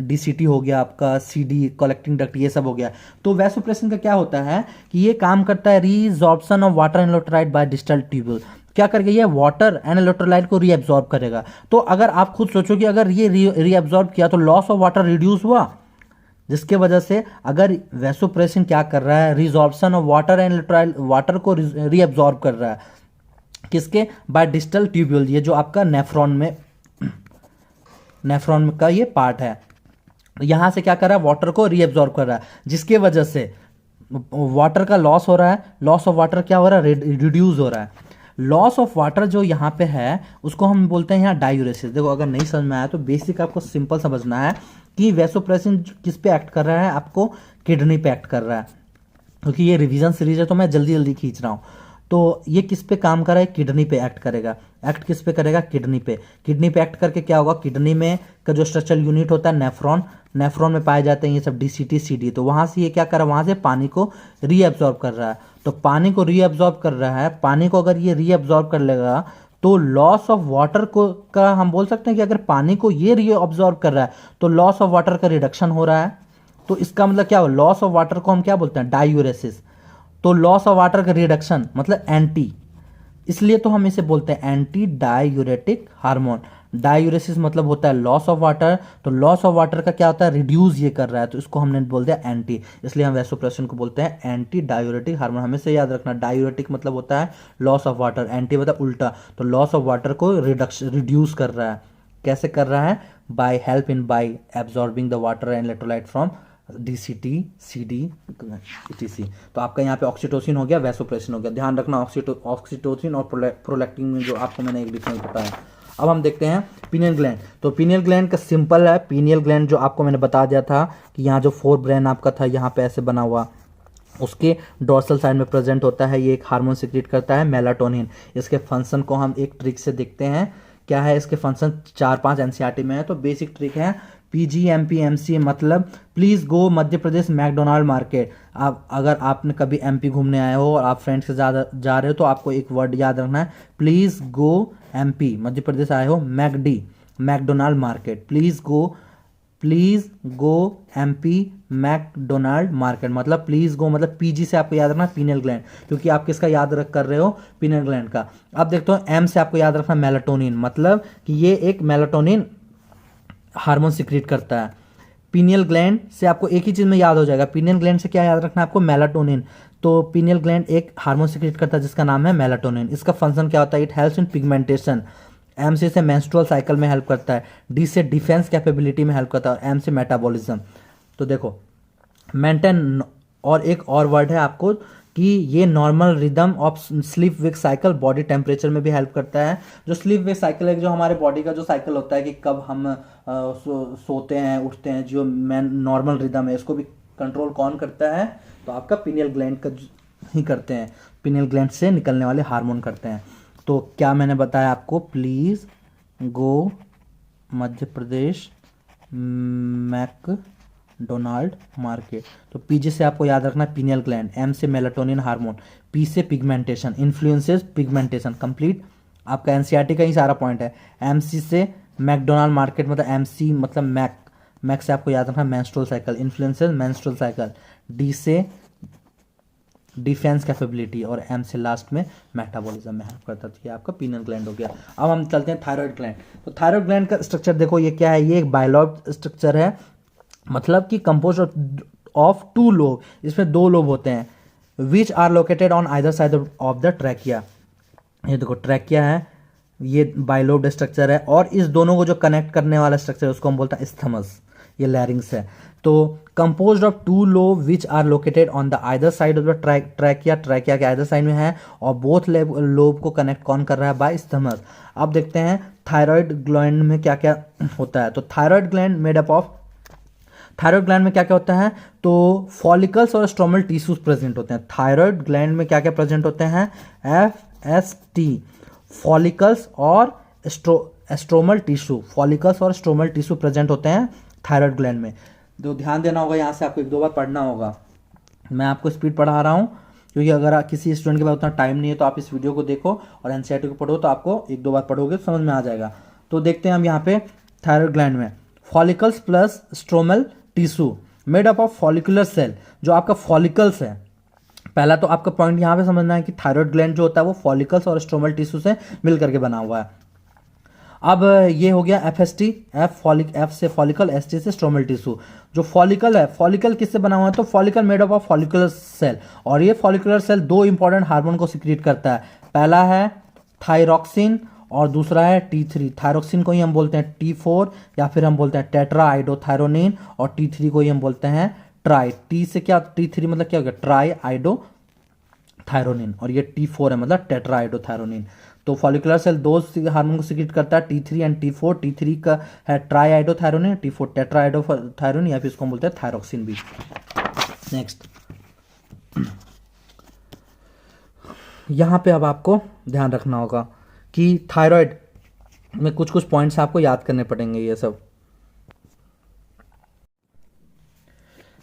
डीसीटी हो गया आपका, सीडी कलेक्टिंग डक्ट, ये सब हो गया। तो वैसोप्रेसिन का क्या होता है कि ये काम करता है resorption of water and electrolyte by distal tubule. क्या करके ये वाटर एंड इलेक्ट्रोलाइट को रीअब्सॉर्ब करेगा। तो अगर आप खुद सोचो कि अगर ये रीअब्सॉर्ब किया तो लॉस ऑफ वाटर रिड्यूस हुआ, जिसके वजह से अगर वैसोप्रेसिन क्या कर रहा है, resorption of water and electrolyte, water को रीअब्सॉर्ब कर रहा है, किसके, बाय डिस्टल ट्यूब्यूल, ये जो आपका नेफ्रॉन का ये पार्ट है। यहां से क्या कर रहा है, वाटर को रीअब्सॉर्ब कर रहा है, जिसके वजह से वाटर का लॉस हो रहा है। लॉस ऑफ वाटर क्या हो रहा है, रिड्यूस हो रहा है। लॉस ऑफ वाटर जो यहाँ पे है उसको हम बोलते हैं यहाँ डायूरेसिस। देखो, अगर नहीं समझ में आया तो बेसिक आपको सिंपल समझना है कि वैसोप्रेसिन किस पे एक्ट कर रहा है, आपको किडनी पे एक्ट कर रहा है। क्योंकि ये रिवीजन सीरीज है तो मैं जल्दी जल्दी खींच रहा हूँ। तो ये किस पे काम कर रहा है, किडनी पे एक्ट करेगा। एक्ट किस पे करेगा, किडनी पे। किडनी पे एक्ट करके क्या होगा, किडनी में का जो स्ट्रक्चरल यूनिट होता है नेफ्रॉन, नेफ्रॉन में पाए जाते हैं ये सब डीसीटी सीडी। तो वहां से ये क्या कर रहा है, वहां से पानी को रीअब्सॉर्ब कर रहा है। तो पानी को रीअब्सॉर्ब कर रहा है, पानी को अगर ये रीअब्सॉर्ब कर लेगा तो लॉस ऑफ वाटर को का हम बोल सकते हैं कि अगर पानी को ये रीअब्सॉर्ब कर रहा है तो लॉस ऑफ वाटर का रिडक्शन हो रहा है। तो इसका मतलब क्या हो, लॉस ऑफ वाटर को हम क्या बोलते हैं, डायूरेसिस। तो लॉस ऑफ वाटर का रिडक्शन मतलब एंटी, इसलिए तो हम इसे बोलते हैं एंटी डायूरेटिक हार्मोन। डायूरेसिस मतलब होता है लॉस ऑफ वाटर, तो लॉस ऑफ वाटर का क्या होता है, रिड्यूस ये कर रहा है, तो इसको हमने बोल दिया एंटी, इसलिए हम वैसोप्रेसिन को बोलते हैं एंटी डायूरेटिक हार्मोन। हमेशा याद रखना, डायूरेटिक मतलब होता है लॉस ऑफ वाटर, एंटी मतलब उल्टा, तो लॉस ऑफ वाटर को रिड्यूस कर रहा है। कैसे कर रहा है, by help in by absorbing the water and electrolyte from DCT CD ETC. तो आपका यहाँ पे ऑक्सीटोसिन हो गया, वैसोप्रेसिन हो गया। ध्यान रखना, ऑक्सीटोसिन और प्रोलैक्टिन में जो आपको मैंने एक डिफरेंस बताया। अब हम देखते हैं पीनियल ग्लैंड। तो पीनियल ग्लैंड का सिंपल है, पीनियल ग्लैंड जो आपको मैंने बता दिया था कि यहाँ जो फोर ब्रेन आपका था यहाँ पे ऐसे बना हुआ, उसके डोर्सल साइड में प्रेजेंट होता है। ये एक हार्मोन सिक्रीट करता है मेलाटोनिन। इसके फंक्शन को हम एक ट्रिक से देखते हैं, क्या है इसके फंक्शन, 4-5 एनसीईआरटी में है। तो बेसिक ट्रिक है PGMPMC, मतलब please go Madhya Pradesh McDonald market. आप अगर आपने कभी MP घूमने आए हो और आप फ्रेंड्स के साथ जा रहे हो तो आपको एक वर्ड याद रखना है, प्लीज़ गो MP, मध्य प्रदेश आए हो, McDonald market, please go MP McDonald market. मतलब प्लीज़ गो मतलब PG से आपको याद रखना पीनियल ग्लैंड, क्योंकि आप किसका याद रख कर रहे हो, पीनियल ग्लैंड का। अब देखते हो M से आपको याद रखना मेलाटोनिन, मतलब कि ये एक मेलाटोनिन हार्मोन सिक्रीट करता है। पीनियल ग्लैंड से आपको एक ही चीज में याद हो जाएगा, पीनियल ग्लैंड से क्या याद रखना है आपको, मेलाटोनिन। तो पीनियल ग्लैंड एक हार्मोन सिक्रीट करता है जिसका नाम है मेलाटोनिन। इसका फंक्शन क्या होता है, it helps in pigmentation. M से मेंस्ट्रुअल साइकिल में हेल्प करता है, डी से डिफेंस कैपेबिलिटी में हेल्प करता है, और एम से मेटाबॉलिज्म। तो देखो मेंटेन, और एक और वर्ड है आपको कि ये normal rhythm of sleep wake cycle body temperature में भी हेल्प करता है। जो स्लीप वेक साइकिल है, जो हमारे बॉडी का जो साइकिल होता है कि कब हम सोते हैं उठते हैं, जो नॉर्मल रिदम है, इसको भी कंट्रोल कौन करता है, तो आपका पीनियल ग्लैंड का ही करते हैं, पीनियल ग्लैंड से निकलने वाले हार्मोन करते हैं। तो क्या मैंने बताया आपको, please go Madhya Pradesh McDonald market. तो पीजी से आपको याद रखना पीनियल ग्लैंड, एम से मेलाटोनिन हार्मोन, पी से पिगमेंटेशन, इन्फ्लुएंसेस पिगमेंटेशन। कंप्लीट आपका एनसीईआरटी का ही सारा पॉइंट है। एमसी से मैकडोनाल्ड मार्केट, मतलब एमसी मतलब मैक से आपको याद रखना menstrual cycle, influences menstrual cycle, D से डिफेंस कैपेबिलिटी, और एम से लास्ट में मेटाबॉलिज्म में हेल्प करता है। तो ये आपका पीनियल ग्लैंड हो गया। अब हम चलते हैं थायराइड ग्लैंड। तो थायराइड ग्लैंड का स्ट्रक्चर देखो, ये क्या है, ये एक बायलॉब स्ट्रक्चर है, मतलब कि कंपोज ऑफ 2 लोब, इसमें 2 लोब होते हैं, which are located on either side of the trachea. ये देखो ट्रैकिया है, ये बायलोब्ड स्ट्रक्चर है, और इस दोनों को जो कनेक्ट करने वाला स्ट्रक्चर है उसको हम बोलते हैं स्थमस। ये लैरिंग्स है। तो composed of two lobe which are located on the either side of the trachea, trachea के आइदर साइड में है, और बोथ लोब को कनेक्ट कौन कर रहा है, बाय स्टमक। अब देखते हैं थायराइड ग्लैंड में क्या क्या होता है। तो thyroid gland made up of, thyroid gland में क्या क्या होता है, तो फॉलिकल्स और स्ट्रोमल टिश्यूज प्रेजेंट होते हैं। थायराइड ग्लैंड में क्या क्या प्रेजेंट होते हैं, FST, फॉलिकल्स और स्ट्रोमल टिश्यू, फॉलिकल्स और स्ट्रोमल टिश्यू प्रेजेंट होते हैं थायराइड ग्लैंड में। तो ध्यान देना होगा, यहाँ से आपको एक दो बार पढ़ना होगा। मैं आपको स्पीड पढ़ा रहा हूँ क्योंकि अगर किसी स्टूडेंट के पास उतना टाइम नहीं है तो आप इस वीडियो को देखो और एनसीईआरटी को पढ़ो, तो आपको एक दो बार पढ़ोगे तो समझ में आ जाएगा। तो देखते हैं हम यहाँ पे थायराइड ग्लैंड में follicles plus stromal tissue made up of follicular cell. जो आपका फॉलिकल्स है, पहला तो आपका पॉइंट यहाँ पे समझना है कि थायराइड ग्लैंड जो होता है वो फॉलिकल्स और स्ट्रोमल टिश्यू से मिल करके बना हुआ है। अब ये हो गया FST, F से फॉलिकल, ST से स्ट्रोमल टिश्यू। जो फॉलिकल है, फॉलिकल किससे बना हुआ है, तो follicle made up of follicular cell, और ये फॉलिकुलर सेल दो इंपॉर्टेंट हार्मोन को सिक्रीट करता है। पहला है थायरॉक्सिन और दूसरा है T3। थायरॉक्सिन को ही हम बोलते हैं T4 या फिर हम बोलते हैं टेट्रा आइडोथायरोनिन, और T3 को ही हम बोलते हैं ट्राई। T से क्या, T3 मतलब क्या हो गया, ट्राई आइडोथायरोनिन, और ये T4 है मतलब टेट्रा आइडोथायरोनिन। तो फॉलिकुलर सेल दो हार्मोन को सिक्रीट करता है, T3 एंड T4। T3 का है try iodothyronine, T4 tetra iodothyronine, या फिर इसको हम बोलते हैं थायरॉक्सिन भी। नेक्स्ट, यहाँ पे अब आपको ध्यान रखना होगा कि थायराइड में कुछ कुछ पॉइंट्स आपको याद करने पड़ेंगे। ये सब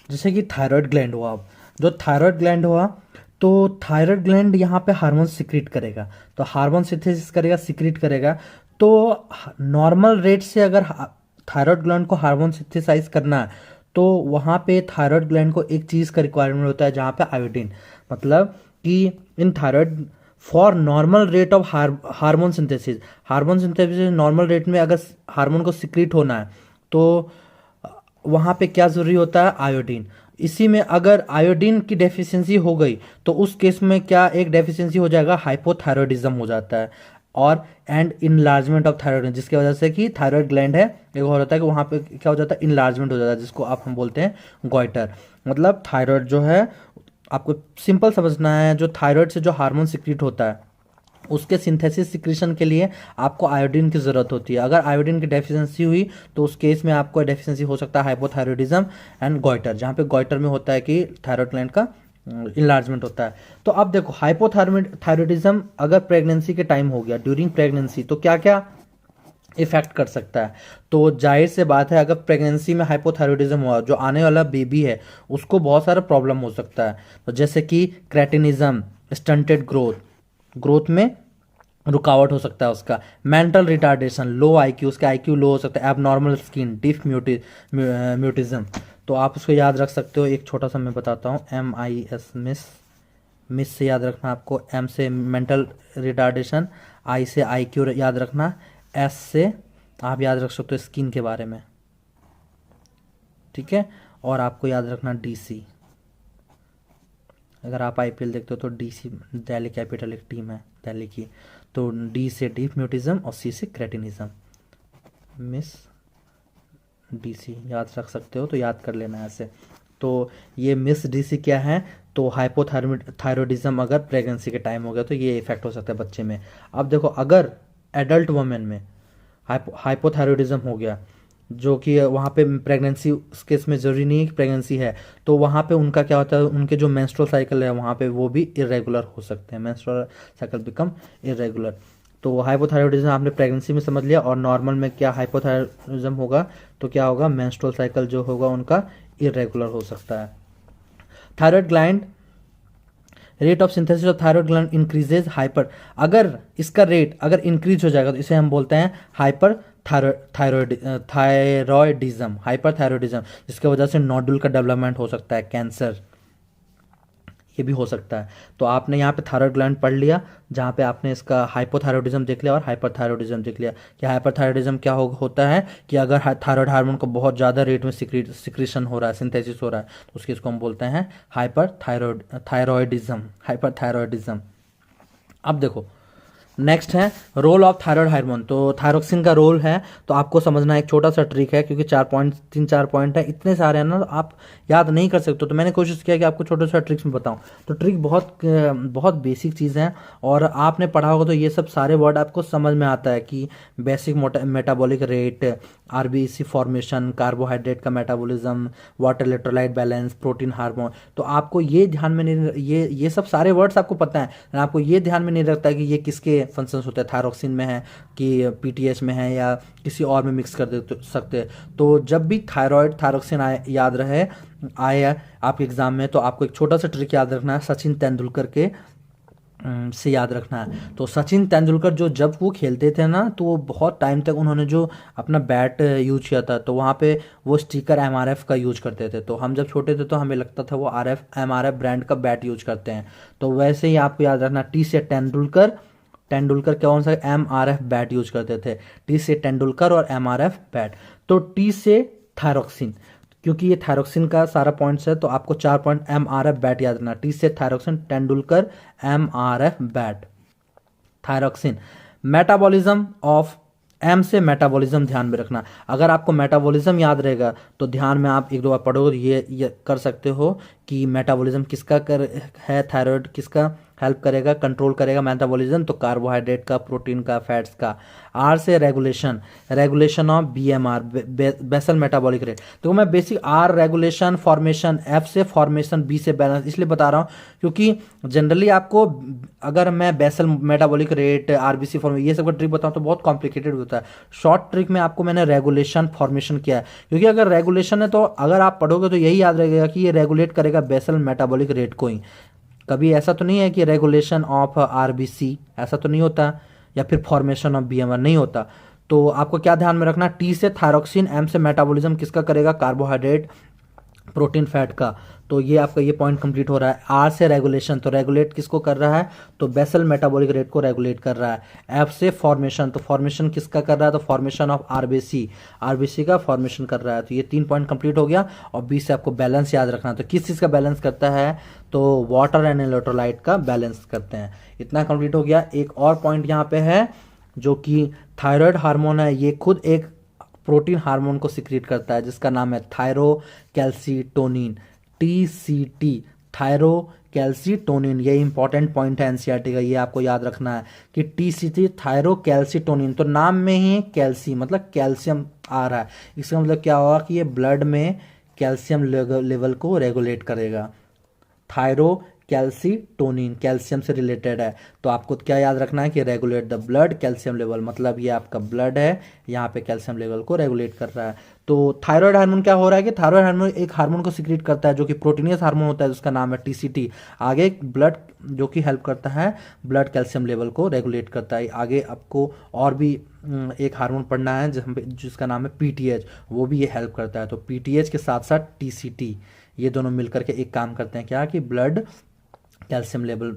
जैसे कि थायराइड ग्लैंड हुआ, अब जो थायराइड ग्लैंड हुआ तो थायराइड ग्लैंड यहाँ पे हार्मोन सिक्रीट करेगा, तो हार्मोन सिंथेसिस करेगा, सिक्रीट करेगा। तो नॉर्मल रेट से अगर थायराइड ग्लैंड को हार्मोन सिंथेसाइज करना है तो वहाँ पे थायराइड ग्लैंड को एक चीज़ का रिक्वायरमेंट होता है, जहाँ पे आयोडीन, मतलब कि in thyroid for normal rate of hormone synthesis, hormone synthesis normal rate में अगर हार्मोन को सिक्रीट होना है तो वहाँ पे क्या ज़रूरी होता है, आयोडीन। इसी में अगर आयोडीन की डेफिशिएंसी हो गई तो उस केस में क्या एक डेफिशिएंसी हो जाएगा, हाइपोथायरॉयडिज्म हो जाता है, और एंड इनलार्जमेंट ऑफ थायराइड, जिसकी वजह से कि थायराइड ग्लैंड है, एक और होता है कि वहाँ पे क्या हो जाता है, इनलार्जमेंट हो जाता है, जिसको आप हम बोलते हैं गॉइटर। मतलब थायराइड जो है, आपको सिंपल समझना है, जो थायराइड से जो हार्मोन सिक्रीट होता है उसके सिंथेसिस सिक्रीशन के लिए आपको आयोडीन की ज़रूरत होती है। अगर आयोडीन की डेफिशिएंसी हुई तो उस केस में आपको डेफिशिएंसी हो सकता है हाइपोथायरॉयडिज्म एंड गॉइटर, जहाँ पे गॉइटर में होता है कि थायराइड ग्लैंड का इनलार्जमेंट होता है। तो अब देखो, हाइपोथायरॉयडिज्म अगर प्रेगनेंसी के टाइम हो गया, ड्यूरिंग प्रेगनेंसी, तो क्या क्या इफेक्ट कर सकता है। तो जाहिर से बात है, अगर प्रेगनेंसी में हाइपोथायरॉयडिज्म हुआ, जो आने वाला बेबी है उसको बहुत सारा प्रॉब्लम हो सकता है। तो जैसे कि क्रेटिनिज्म, स्टंटेड ग्रोथ, ग्रोथ में रुकावट हो सकता है उसका, मेंटल रिटार्डेशन, लो आईक्यू, उसका आईक्यू लो हो सकता है, एबनॉर्मल स्किन, डिफ म्यूटिज्म। तो आप उसको याद रख सकते हो। एक छोटा सा मैं बताता हूँ, MIS, मिस से याद रखना आपको, M से मेंटल रिटार्डेशन, I से आईक्यू याद रखना, S से आप याद रख सकते हो स्किन के बारे में, ठीक है। और आपको याद रखना DC, अगर आप IPL देखते हो तो DC, दिल्ली कैपिटल एक टीम है दिल्ली की, तो D से डीप म्यूटिज्म और C से क्रेटिनिज्म। मिस DC याद रख सकते हो तो याद कर लेना ऐसे। तो ये मिस DC क्या है, तो हाइपोथायरॉयडिज्म अगर प्रेगनेंसी के टाइम हो गया तो ये इफेक्ट हो सकता है बच्चे में। अब देखो, अगर एडल्ट वुमेन में हाइपोथायरॉयडिज्म हो गया, जो कि वहाँ पे प्रेगनेंसी, उस केस में ज़रूरी नहीं है कि प्रेगनेंसी है, तो वहाँ पे उनका क्या होता है, उनके जो मेंस्ट्रुअल साइकिल है वहाँ पे वो भी इरेगुलर हो सकते हैं, मेंस्ट्रुअल साइकिल बिकम इरेगुलर। तो हाइपोथायरॉयडिज्म आपने प्रेगनेंसी में समझ लिया, और नॉर्मल में क्या हाइपोथायरॉयडिज्म होगा तो क्या होगा, मेंस्ट्रुअल साइकिल जो होगा उनका इरेगुलर हो सकता है। Thyroid gland, rate of synthesis of thyroid gland increases hyper, अगर इसका रेट अगर इंक्रीज हो जाएगा तो इसे हम बोलते हैं हाइपर थायरॉयडिज्म, हाइपरथायरॉयडिज्म, जिसकी वजह से नोडुल का डेवलपमेंट हो सकता है, कैंसर, ये भी हो सकता है। तो आपने यहाँ पे थायराइड ग्लैंड पढ़ लिया, जहाँ पे आपने इसका हाइपोथायरॉयडिज्म देख लिया और हाइपरथायरॉयडिज्म देख लिया। कि हाइपरथायरॉयडिज्म क्या होता है कि अगर थायराइड हार्मोन को बहुत ज़्यादा रेट में सिक्रीशन हो रहा है, सिंथेसिस हो रहा है, तो उसकी इसको हम बोलते हैं हाइपरथायरॉयडिज्म, हाइपरथायरॉयडिज्म। अब देखो, नेक्स्ट है रोल ऑफ थायराइड हार्मोन। तो थायरोक्सिन का रोल है, तो आपको समझना एक छोटा सा ट्रिक है, क्योंकि 4 पॉइंट है, इतने सारे हैं ना, तो आप याद नहीं कर सकते। तो मैंने कोशिश किया कि आपको छोटे छोटे ट्रिक्स में बताऊं। तो ट्रिक बहुत बहुत बेसिक चीज़ है, और आपने पढ़ा होगा तो ये सब सारे वर्ड आपको समझ में आता है कि basic metabolic rate, RBC formation, carbohydrate का metabolism, water electrolyte balance, protein hormone. तो आपको ये ध्यान में नहीं, ये सब सारे वर्ड्स आपको पता है, आपको ये ध्यान में नहीं रखता कि ये किसके फंक्शंस होते हैं, थायरोक्सिन में है कि पीटीएच में है या किसी और में मिक्स कर दे सकते हैं। तो जब भी थायराइड थायरोक्सिन याद रहे आए आपके एग्जाम में, तो आपको एक छोटा सा ट्रिक याद रखना है, सचिन तेंदुलकर के से याद रखना है। तो सचिन तेंदुलकर जब वो खेलते थे ना, तो वो बहुत टाइम तक उन्होंने जो अपना बैट यूज किया था, तो वहाँ पे वो स्टिकर एमआरएफ का यूज करते थे। तो हम जब छोटे थे तो हमें लगता था वो एमआरएफ ब्रांड का बैट यूज करते हैं। तो वैसे ही आपको याद रखना, टी से तेंदुलकर, तेंदुलकर कौन सा एमआरएफ बैट यूज करते थे, टी से तेंदुलकर और एमआरएफ बैट। तो टी से थायरोक्सिन, क्योंकि ये थायरोक्सिन का सारा पॉइंट्स है, तो आपको 4 पॉइंट एमआरएफ बैट याद रखना, टी से thyroxine, Tendulkar, MRF bat, thyroxine. Metabolism of M से मेटाबॉलिज्म ध्यान में रखना। अगर आपको मेटाबॉलिज्म याद रहेगा तो ध्यान में आप एक दो बार पढ़ोगे, ये कर सकते हो कि मेटाबॉलिज्म किसका है, थायराइड किसका हेल्प करेगा, कंट्रोल करेगा मेटाबॉलिज्म, तो कार्बोहाइड्रेट का, प्रोटीन का, फैट्स का। आर से regulation, regulation of BMR, basal metabolic rate. तो मैं basic R regulation, formation, F से फॉर्मेशन, बी से बैलेंस इसलिए बता रहा हूँ क्योंकि जनरली आपको अगर मैं basal metabolic rate, RBC formation, ये सब का ट्रिक बताऊँ तो बहुत कॉम्प्लिकेटेड होता है। शॉर्ट ट्रिक में आपको मैंने रेगुलेशन फॉर्मेशन किया है, क्योंकि अगर रेगुलेशन है तो अगर आप पढ़ोगे तो यही याद रहेगा कि ये रेगुलेट करेगा बेसल मेटाबॉलिक रेट को ही। कभी ऐसा तो नहीं है कि रेगुलेशन ऑफ आरबीसी, ऐसा तो नहीं होता, या फिर फॉर्मेशन ऑफ बीएमआर नहीं होता। तो आपको क्या ध्यान में रखना, टी से थायरोक्सिन, एम से मेटाबॉलिज्म किसका करेगा, कार्बोहाइड्रेट, प्रोटीन, फैट का। तो ये आपका ये पॉइंट कंप्लीट हो रहा है। आर से रेगुलेशन, तो रेगुलेट किसको कर रहा है, तो बेसल मेटाबॉलिक रेट को रेगुलेट कर रहा है। एफ से फॉर्मेशन, तो फॉर्मेशन किसका कर रहा है, तो फॉर्मेशन ऑफ आरबीसी, आरबीसी का फॉर्मेशन कर रहा है। तो ये 3 पॉइंट कंप्लीट हो गया। और बी से आपको बैलेंस याद रखना, तो किस चीज़ का बैलेंस करता है, तो वाटर एंड इलेक्ट्रोलाइट का बैलेंस करते हैं। इतना कंप्लीट हो गया। एक और पॉइंट यहाँ पे है जो कि थायराइड हार्मोन है, ये खुद एक प्रोटीन हार्मोन को सिक्रीट करता है जिसका नाम है थायरोकैल्सीटोनिन, टीसीटी, थायरोकैल्सीटोनिन। ये इंपॉर्टेंट पॉइंट है एनसीईआरटी का, ये आपको याद रखना है कि टीसीटी, थायरोकैल्सीटोनिन। तो नाम में ही कैल्सी मतलब कैल्शियम आ रहा है, इसका मतलब क्या होगा कि ये ब्लड में कैल्शियम लेवल को रेगुलेट करेगा। थायरोकैल्सीटोनिन कैल्शियम से रिलेटेड है, तो आपको क्या याद रखना है कि regulate the blood calcium level, मतलब ये आपका ब्लड है, यहाँ पे कैल्शियम लेवल को रेगुलेट कर रहा है। तो थायराइड हार्मोन क्या हो रहा है कि थायराइड हार्मोन एक हार्मोन को सिक्रीट करता है जो कि प्रोटीनियस हार्मोन होता है, जिसका नाम है टीसीटी। आगे ब्लड जो कि हेल्प करता है ब्लड कैल्शियम लेवल को रेगुलेट करता है। आगे आपको और भी एक हार्मोन पढ़ना है जिसका नाम है पीटीएच, वो भी ये हेल्प करता है। तो पीटीएच के साथ साथ टीसीटी, ये दोनों मिलकर के एक काम करते हैं, क्या कि ब्लड कैल्शियम लेवल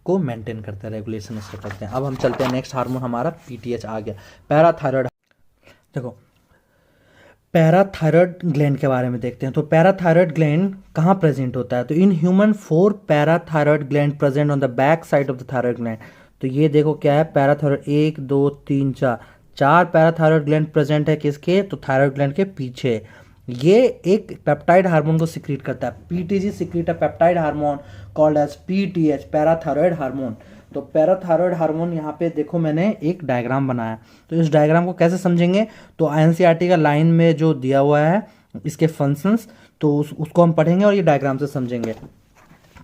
को मेंटेन करते हैं, रेगुलेशन इसको करते हैं। अब हम चलते हैं, नेक्स्ट हार्मोन हमारा पीटीएच आ गया। पैराथायराइड, देखो पैराथायराइड ग्लैंड के बारे में देखते हैं। तो पैराथायराइड ग्लैंड कहाँ प्रेजेंट होता है, तो in human 4 parathyroid gland present on the back side of the thyroid gland. तो ये देखो क्या है, पैराथायराइड 1 2 3 4 पैराथायराइड ग्लैंड प्रेजेंट है किसके, तो थायराइड ग्लैंड के पीछे। ये एक पेप्टाइड हार्मोन को सिक्रीट करता है, PTG secrete a peptide hormone called as PTH, parathyroid hormone. तो पैराथायराइड हार्मोन, यहाँ पे देखो मैंने एक डायग्राम बनाया, तो इस डायग्राम को कैसे समझेंगे, तो एनसीईआरटी का लाइन में जो दिया हुआ है इसके फंक्शंस, तो उसको हम पढ़ेंगे और ये डायग्राम से समझेंगे।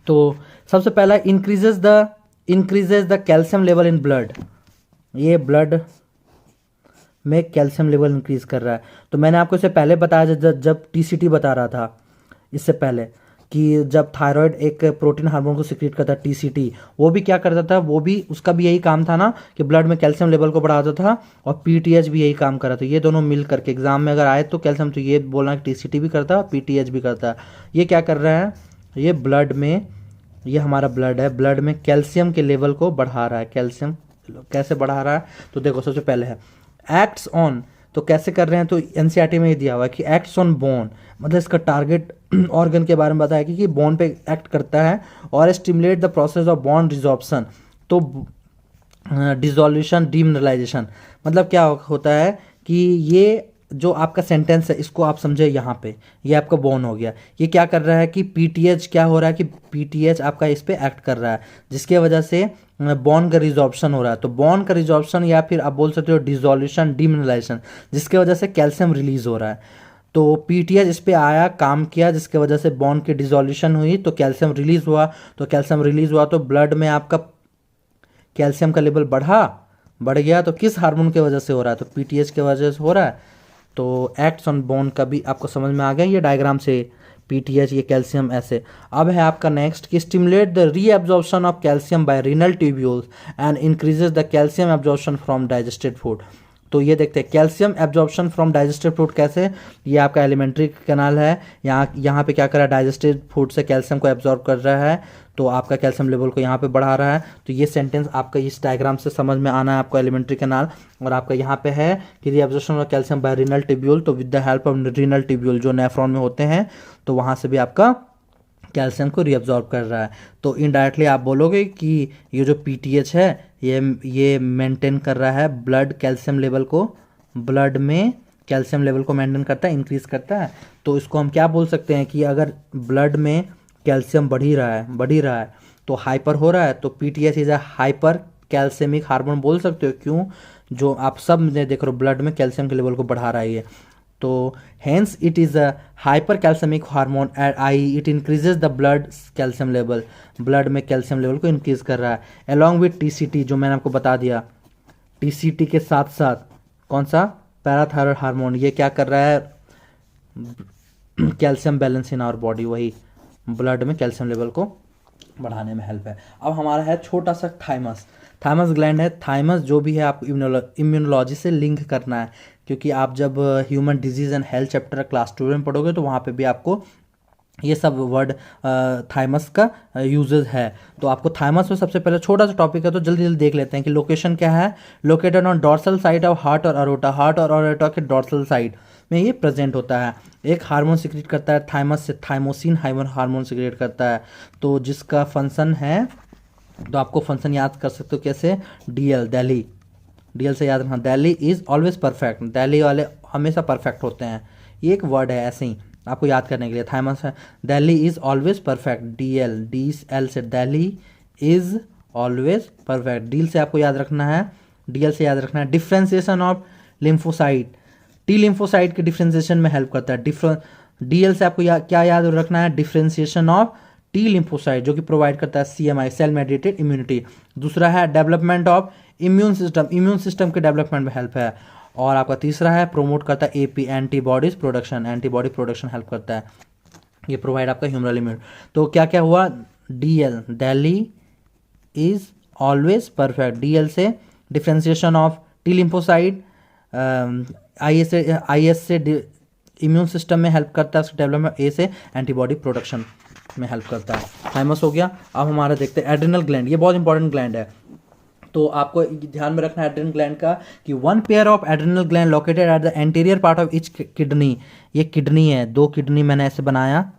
तो सबसे पहला increases the calcium level in blood, ये ब्लड में कैल्शियम लेवल इंक्रीज कर रहा है। तो मैंने आपको इससे पहले बताया जब टीसीटी बता रहा था, इससे पहले कि जब थायराइड एक प्रोटीन हार्मोन को सिक्रीट करता है टीसीटी, वो भी क्या करता था, वो भी उसका भी यही काम था ना कि ब्लड में कैल्शियम लेवल को बढ़ाता था, और पीटीएच भी यही काम कर रहा था। ये दोनों मिल करके एग्जाम में अगर आए तो कैल्शियम, तो ये बोलना कि टीसीटी भी करता है, पीटीएच भी करता है। ये क्या कर रहा है, ये ब्लड में, ये हमारा ब्लड है, ब्लड में कैल्शियम के लेवल को बढ़ा रहा है। कैल्शियम कैसे बढ़ा रहा है, तो देखो सबसे पहले है एक्ट्स ऑन, तो कैसे कर रहे हैं, तो एनसीईआरटी में ये दिया हुआ है कि एक्ट्स ऑन बोन, मतलब इसका टारगेट ऑर्गन के बारे में बताया कि बोन पे एक्ट करता है, और stimulate the process of bond resorption. तो डिसोल्यूशन डीमिनरलाइजेशन। मतलब क्या होता है कि ये जो आपका सेंटेंस है इसको आप समझे यहाँ पे, ये आपका बोन हो गया। ये क्या कर रहा है कि पीटीएच क्या हो रहा है कि पीटीएच आपका इस पे एक्ट कर रहा है, जिसके वजह से बॉन्ड का रिजॉर्प्शन हो रहा है। तो बॉन्ड का रिजॉर्प्शन या फिर आप बोल सकते हो डिसोल्यूशन डीमिनरलाइजेशन, जिसके वजह से कैल्शियम रिलीज हो रहा है। तो पीटीएच इस पे आया, काम किया, जिसके वजह से बॉन्ड की डिसोल्यूशन हुई तो कैल्शियम रिलीज हुआ। तो कैल्शियम रिलीज हुआ तो ब्लड में आपका कैल्शियम का लेवल बढ़ गया। तो किस हार्मोन की वजह से हो रहा है? तो पीटीएच की वजह से हो रहा है। तो एक्ट्स ऑन बोन का भी आपको समझ में आ गया ये डायग्राम से, पीटीएच ये कैल्शियम ऐसे। अब है आपका नेक्स्ट कि stimulate the reabsorption of calcium by renal tubules and increases the calcium absorption from digested food. तो ये देखते हैं calcium absorption from digested food कैसे। ये आपका एलिमेंट्री कैनाल है, यहाँ पे क्या कर रहा है, डाइजेस्टेड फूड से कैल्शियम को एब्जॉर्ब कर रहा है, तो आपका कैल्शियम लेवल को यहाँ पे बढ़ा रहा है। तो ये सेंटेंस आपका इस डायग्राम से समझ में आना है आपको, एलिमेंट्री कैनाल। और आपका यहाँ पे है कि reabsorption of calcium by renal tubule, तो with the help of renal tubule जो नेफ्रॉन में होते हैं, तो वहाँ से भी आपका कैल्शियम को रीअब्जॉर्ब कर रहा है। तो इनडायरेक्टली आप बोलोगे कि ये जो पीटीएच है ये मेंटेन कर रहा है ब्लड कैल्शियम लेवल को, ब्लड में कैल्शियम लेवल को मेंटेन करता है, इंक्रीज करता है। तो इसको हम क्या बोल सकते हैं कि अगर ब्लड में कैल्शियम बढ़ ही रहा है तो हाइपर हो रहा है, तो PTH is a hypercalcaemic hormone बोल सकते हो। क्यों? जो आप सब में देख रहे हो ब्लड में कैल्शियम के लेवल को बढ़ा रहा है ये। तो hence it is a hypercalcaemic hormone I it increases the blood calcium level, blood में कैल्शियम लेवल को इंक्रीज कर रहा है। अलॉन्ग विथ टीसीटी जो मैंने आपको बता दिया, टीसीटी के साथ साथ कौन सा, पैराथायरॉयड हार्मोन, ये क्या कर रहा है, calcium balance in our body, वही ब्लड में कैल्शियम लेवल को बढ़ाने में हेल्प है। अब हमारा है छोटा सा थाइमस ग्लैंड है। थाइमस जो भी है आपको इम्यूनोलॉजी से लिंक करना है, क्योंकि आप जब human disease and health chapter class 2 में पढ़ोगे तो वहाँ पे भी आपको ये सब वर्ड थाइमस का यूजेस है। तो आपको थाइमस में सबसे पहले छोटा सा टॉपिक है तो जल्दी जल्दी देख लेते हैं कि लोकेशन क्या है। Located on dorsal side of heart और अरोटा के डॉर्सल साइड में ये प्रेजेंट होता है। एक हार्मोन सिक्रेट करता है थाइमस से, थाइमोसिन हार्मोन सिक्रेट करता है, तो जिसका फंक्शन है, तो आपको फंक्शन याद कर सकते हो कैसे, डीएल से याद रखना, Delhi is always perfect, Delhi वाले हमेशा परफेक्ट होते हैं, ये एक वर्ड है ऐसे ही आपको याद करने के लिए। थाइमस है, Delhi is always perfect, DL से Delhi is always perfect. Deal से आपको याद रखना है, डीएल से याद रखना है differentiation of lymphocyte, T lymphocyte के डिफ्रेंसिएशन में हेल्प करता है। डीएल से आपको क्या याद रखना है, डिफ्रेंसिएशन ऑफ टी लिम्फोसाइट जो कि प्रोवाइड करता है CMI, सेल मेडिएटेड इम्यूनिटी। दूसरा है डेवलपमेंट ऑफ इम्यून सिस्टम के डेवलपमेंट में हेल्प है। और आपका तीसरा है प्रोमोट करता है AP, एंटीबॉडी प्रोडक्शन हेल्प करता है, ये प्रोवाइड आपका ह्यूमरल इम्यून। तो क्या क्या हुआ, DL Delhi is always perfect, DL से differentiation of T lymphocyte, IS से इम्यून सिस्टम में हेल्प करता है उसके डेवलपमेंट, A से एंटीबॉडी प्रोडक्शन में हेल्प करता है। थाइमस हो गया। अब हमारा देखते हैं एड्रिनल ग्लैंड, ये बहुत इंपॉर्टेंट ग्लैंड है, तो आपको ध्यान में रखना है एड्रिनल ग्लैंड का कि one pair of adrenal gland located at the anterior part of each kidney, ये किडनी है, 2 किडनी मैंने ऐसे बनाया,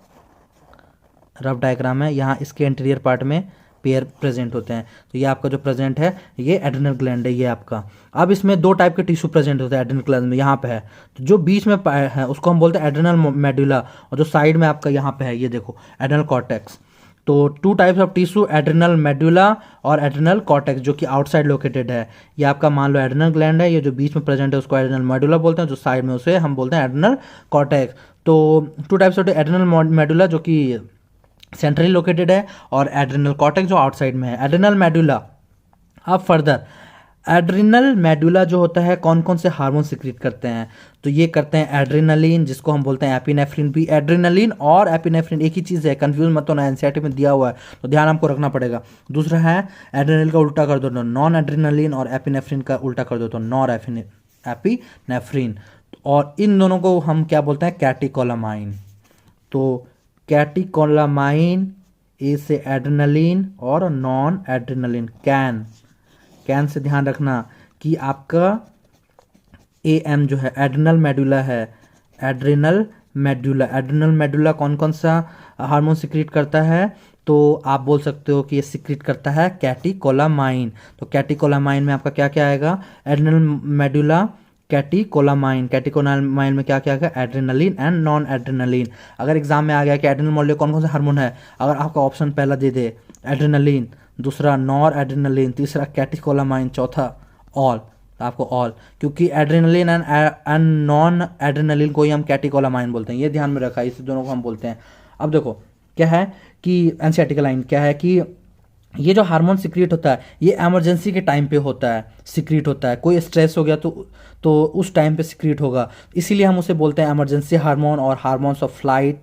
रफ डायग्राम है, यहाँ इसके एंटीरियर पार्ट में पेयर प्रेजेंट होते हैं। तो ये आपका जो प्रेजेंट है ये एड्रिनल ग्लैंड है ये आपका। अब इसमें 2 टाइप के टिश्यू प्रेजेंट होते हैं एड्रिनल ग्लैंड में, यहाँ पे है, तो जो बीच में है उसको हम बोलते हैं एड्रिनल मेडुला, और जो साइड में आपका यहाँ पे है ये देखो एड्रिनल कॉर्टेक्स। तो 2 types of tissue, adrenal medulla और एड्रिनल कॉर्टेक्स, जो कि आउटसाइड लोकेटेड है। ये आपका मान लो एड्रिनल ग्लैंड है, ये जो बीच में प्रेजेंट है उसको एड्रिनल मेडुला बोलते हैं, जो साइड में उसे हम बोलते हैं एड्रिनल कॉर्टेक्स। तो 2 टाइप्स ऑफ एड्रिनल मेडुला जो कि सेंट्रली लोकेटेड है, और एड्रिनल कॉर्टेक्स जो आउटसाइड में है। एड्रिनल मेडुला, अब फर्दर एड्रिनल मेडुला जो होता है कौन कौन से हार्मोन सिक्रीट करते हैं, तो ये करते हैं एड्रेनालिन, जिसको हम बोलते हैं एपिनेफ्रिन भी। एड्रेनालिन और एपिनेफ्रिन एक ही चीज़ है, कंफ्यूज मत होना, एनसीईआरटी में दिया हुआ है तो ध्यान आपको रखना पड़ेगा। दूसरा है एड्रेनल का उल्टा कर दो तो नॉन एड्रेनालिन, और एपिनेफ्रिन का उल्टा कर दो तो नॉन एपिनेफ्रिन, और इन दोनों को हम क्या बोलते हैं, कैटिकोलामाइन। तो कैटिकोलामाइन ए से एड्रेनालिन और नॉन एड्रेनालिन कैन से ध्यान रखना कि आपका AM जो है एड्रिनल मेडुला है, एड्रिनल मेडुला कौन कौन सा हार्मोन सिक्रीट करता है, तो आप बोल सकते हो कि ये सिक्रीट करता है कैटिकोलामाइन। तो कैटिकोलामाइन में आपका क्या क्या आएगा, एड्रेनल मेडुला कैटिकोलामाइन। कैटिकोलामाइन में क्या क्या आएगा, एड्रेनलिन एंड नॉन एड्रेनलिन। अगर एग्जाम में आ गया कि एड्रेनल मॉलिक्यूल कौन कौन सा हार्मोन है, अगर आपका ऑप्शन पहला दे दे एड्रेनलिन, दूसरा नॉर एड्रेनलिन, तीसरा कैटिकोलामाइन, चौथा ऑल, आपको ऑल, क्योंकि एड्रेनलिन एंड नॉन एड्रेनलिन को ही हम कैटिकोलामाइन बोलते हैं, ये ध्यान में रखा है, इस दोनों को हम बोलते हैं। अब देखो क्या है कि एनसीईआरटी लाइन क्या है कि ये जो हार्मोन सिक्रीट होता है ये इमरजेंसी के टाइम पे होता है, सिक्रीट होता है। कोई स्ट्रेस हो गया तो उस टाइम पे सिक्रीट होगा, इसीलिए हम उसे बोलते हैं इमरजेंसी हार्मोन और हार्मोन्स ऑफ फ्लाइट,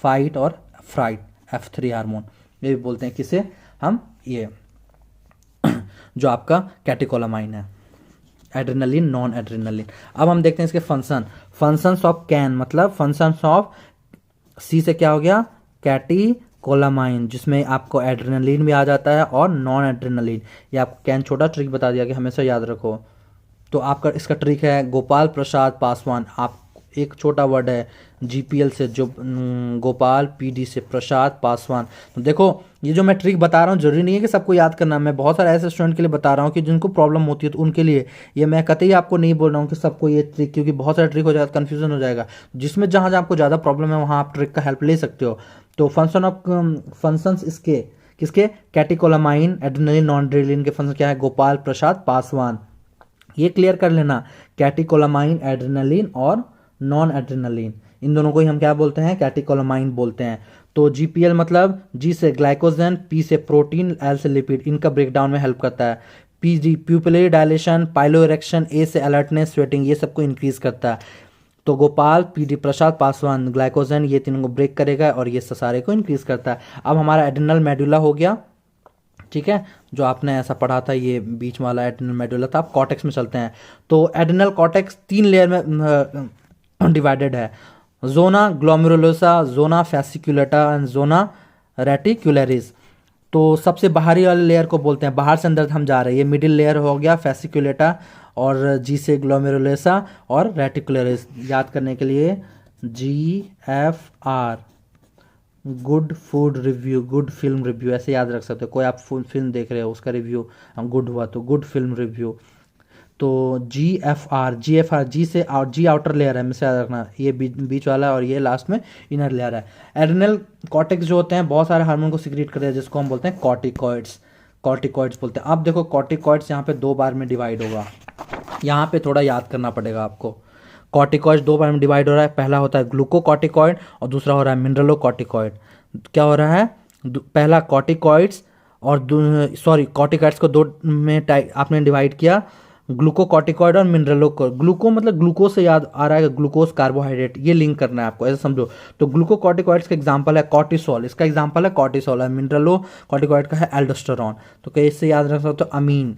फाइट और फ्राइट, F3 हार्मोन, ये भी बोलते हैं किसे हम, ये जो आपका कैटिकोलामाइन है, एड्रेनलिन नॉन एड्रेनलिन। अब हम देखते हैं इसके फंक्शंस ऑफ कैन, मतलब फंक्शंस ऑफ सी से क्या हो गया, कैटिकोलामाइन, जिसमें आपको एड्रेनलिन भी आ जाता है और नॉन एड्रेनलिन। ये आपको कैन छोटा ट्रिक बता दिया कि हमेशा याद रखो। तो आपका इसका ट्रिक है गोपाल प्रसाद पासवान। आप एक छोटा वर्ड है जीपीएल से, जो गोपाल, पीडी से प्रसाद पासवान। तो देखो ये जो मैं ट्रिक बता रहा हूँ जरूरी नहीं है कि सबको याद करना, मैं बहुत सारे ऐसे स्टूडेंट के लिए बता रहा हूँ कि जिनको प्रॉब्लम होती है तो उनके लिए ये, मैं कतई आपको नहीं बोल रहा हूँ कि सबको ये ट्रिक, क्योंकि बहुत सारे ट्रिक हो जाएगा, कन्फ्यूजन हो जाएगा। जिसमें जहाँ जहाँ आपको ज़्यादा प्रॉब्लम है वहाँ आप ट्रिक का हेल्प ले सकते हो। तो फंक्शंस इसके किसके, कैटिकोलामाइन, एड्रेनलिन, नॉन एड्रेनलिन के फंक्शन क्या है, गोपाल प्रसाद पासवान। ये क्लियर कर लेना, कैटिकोलामाइन, एड्रेनलिन और नॉन एड्रेनलिन, इन दोनों को ही हम क्या बोलते हैं, कैटिकोलामाइन बोलते हैं। तो जीपीएल मतलब जी से ग्लाइकोजन, पी से प्रोटीन, एल से लिपिड, इनका ब्रेकडाउन में हेल्प करता है। PG pupillary dilation, piloerection, A से अलर्टनेस, स्वेटिंग, ये सबको इंक्रीज करता है। तो गोपाल, पीडी प्रसाद पासवान, ग्लाइकोजन, ये तीनों को ब्रेक करेगा और ये सारे को इंक्रीज करता है। अब हमारा एड्रेनल मेडुला हो गया, ठीक है, जो आपने ऐसा पढ़ा था, ये बीच वाला एड्रेनल मेडुला था। आप कॉर्टेक्स में चलते हैं। तो एड्रेनल कॉर्टेक्स 3 लेयर में डिवाइडेड है, zona glomerulosa, zona fasciculata and zona reticularis. तो सबसे बाहरी वाले लेयर को बोलते हैं, बाहर से अंदर हम जा रहे हैं, ये मिडिल लेयर हो गया फैसिकुलेटा, और जी से ग्लोमेरुलोसा और रेटिकुलरिस। याद करने के लिए GFR, good food review, good film review, ऐसे याद रख सकते हो। कोई आप फिल्म देख रहे हो उसका रिव्यू गुड हुआ तो गुड फिल्म रिव्यू। तो GFR जी से जी आउटर लेयर है, हमेशा याद रखना, ये बीच वाला और ये लास्ट में इनर लेयर है। एड्रेनल कॉर्टेक्स जो होते हैं बहुत सारे हार्मोन को सिक्रीट करते हैं, जिसको हम बोलते हैं कॉर्टिकॉइड्स बोलते हैं। अब देखो कॉर्टिकॉइड्स यहाँ पे 2 बार में डिवाइड होगा, यहाँ पे थोड़ा याद करना पड़ेगा आपको। कॉर्टिकॉइड्स 2 बार में डिवाइड हो रहा है, पहला होता है ग्लूकोकॉर्टिकॉइड और दूसरा हो रहा है मिनरलोकॉर्टिकॉइड। क्या हो रहा है, पहला कॉर्टिकॉइड्स और कॉर्टिकॉइड्स को 2 में आपने डिवाइड किया, ग्लूकोकॉर्टिकॉइड और ग्लूको मतलब ग्लूकोज से याद आ रहा है, ग्लूकोज कार्बोहाइड्रेट, ये लिंक करना है आपको, ऐसा समझो। तो ग्लूकोकॉर्टिकॉइड्स का एग्जांपल है कॉर्टिसोल, इसका एग्जांपल है कॉर्टिसोल, है मिनरलोकॉर्टिकॉइड का है एल्डोस्टेरॉन। तो कैसे याद रख सकते हो,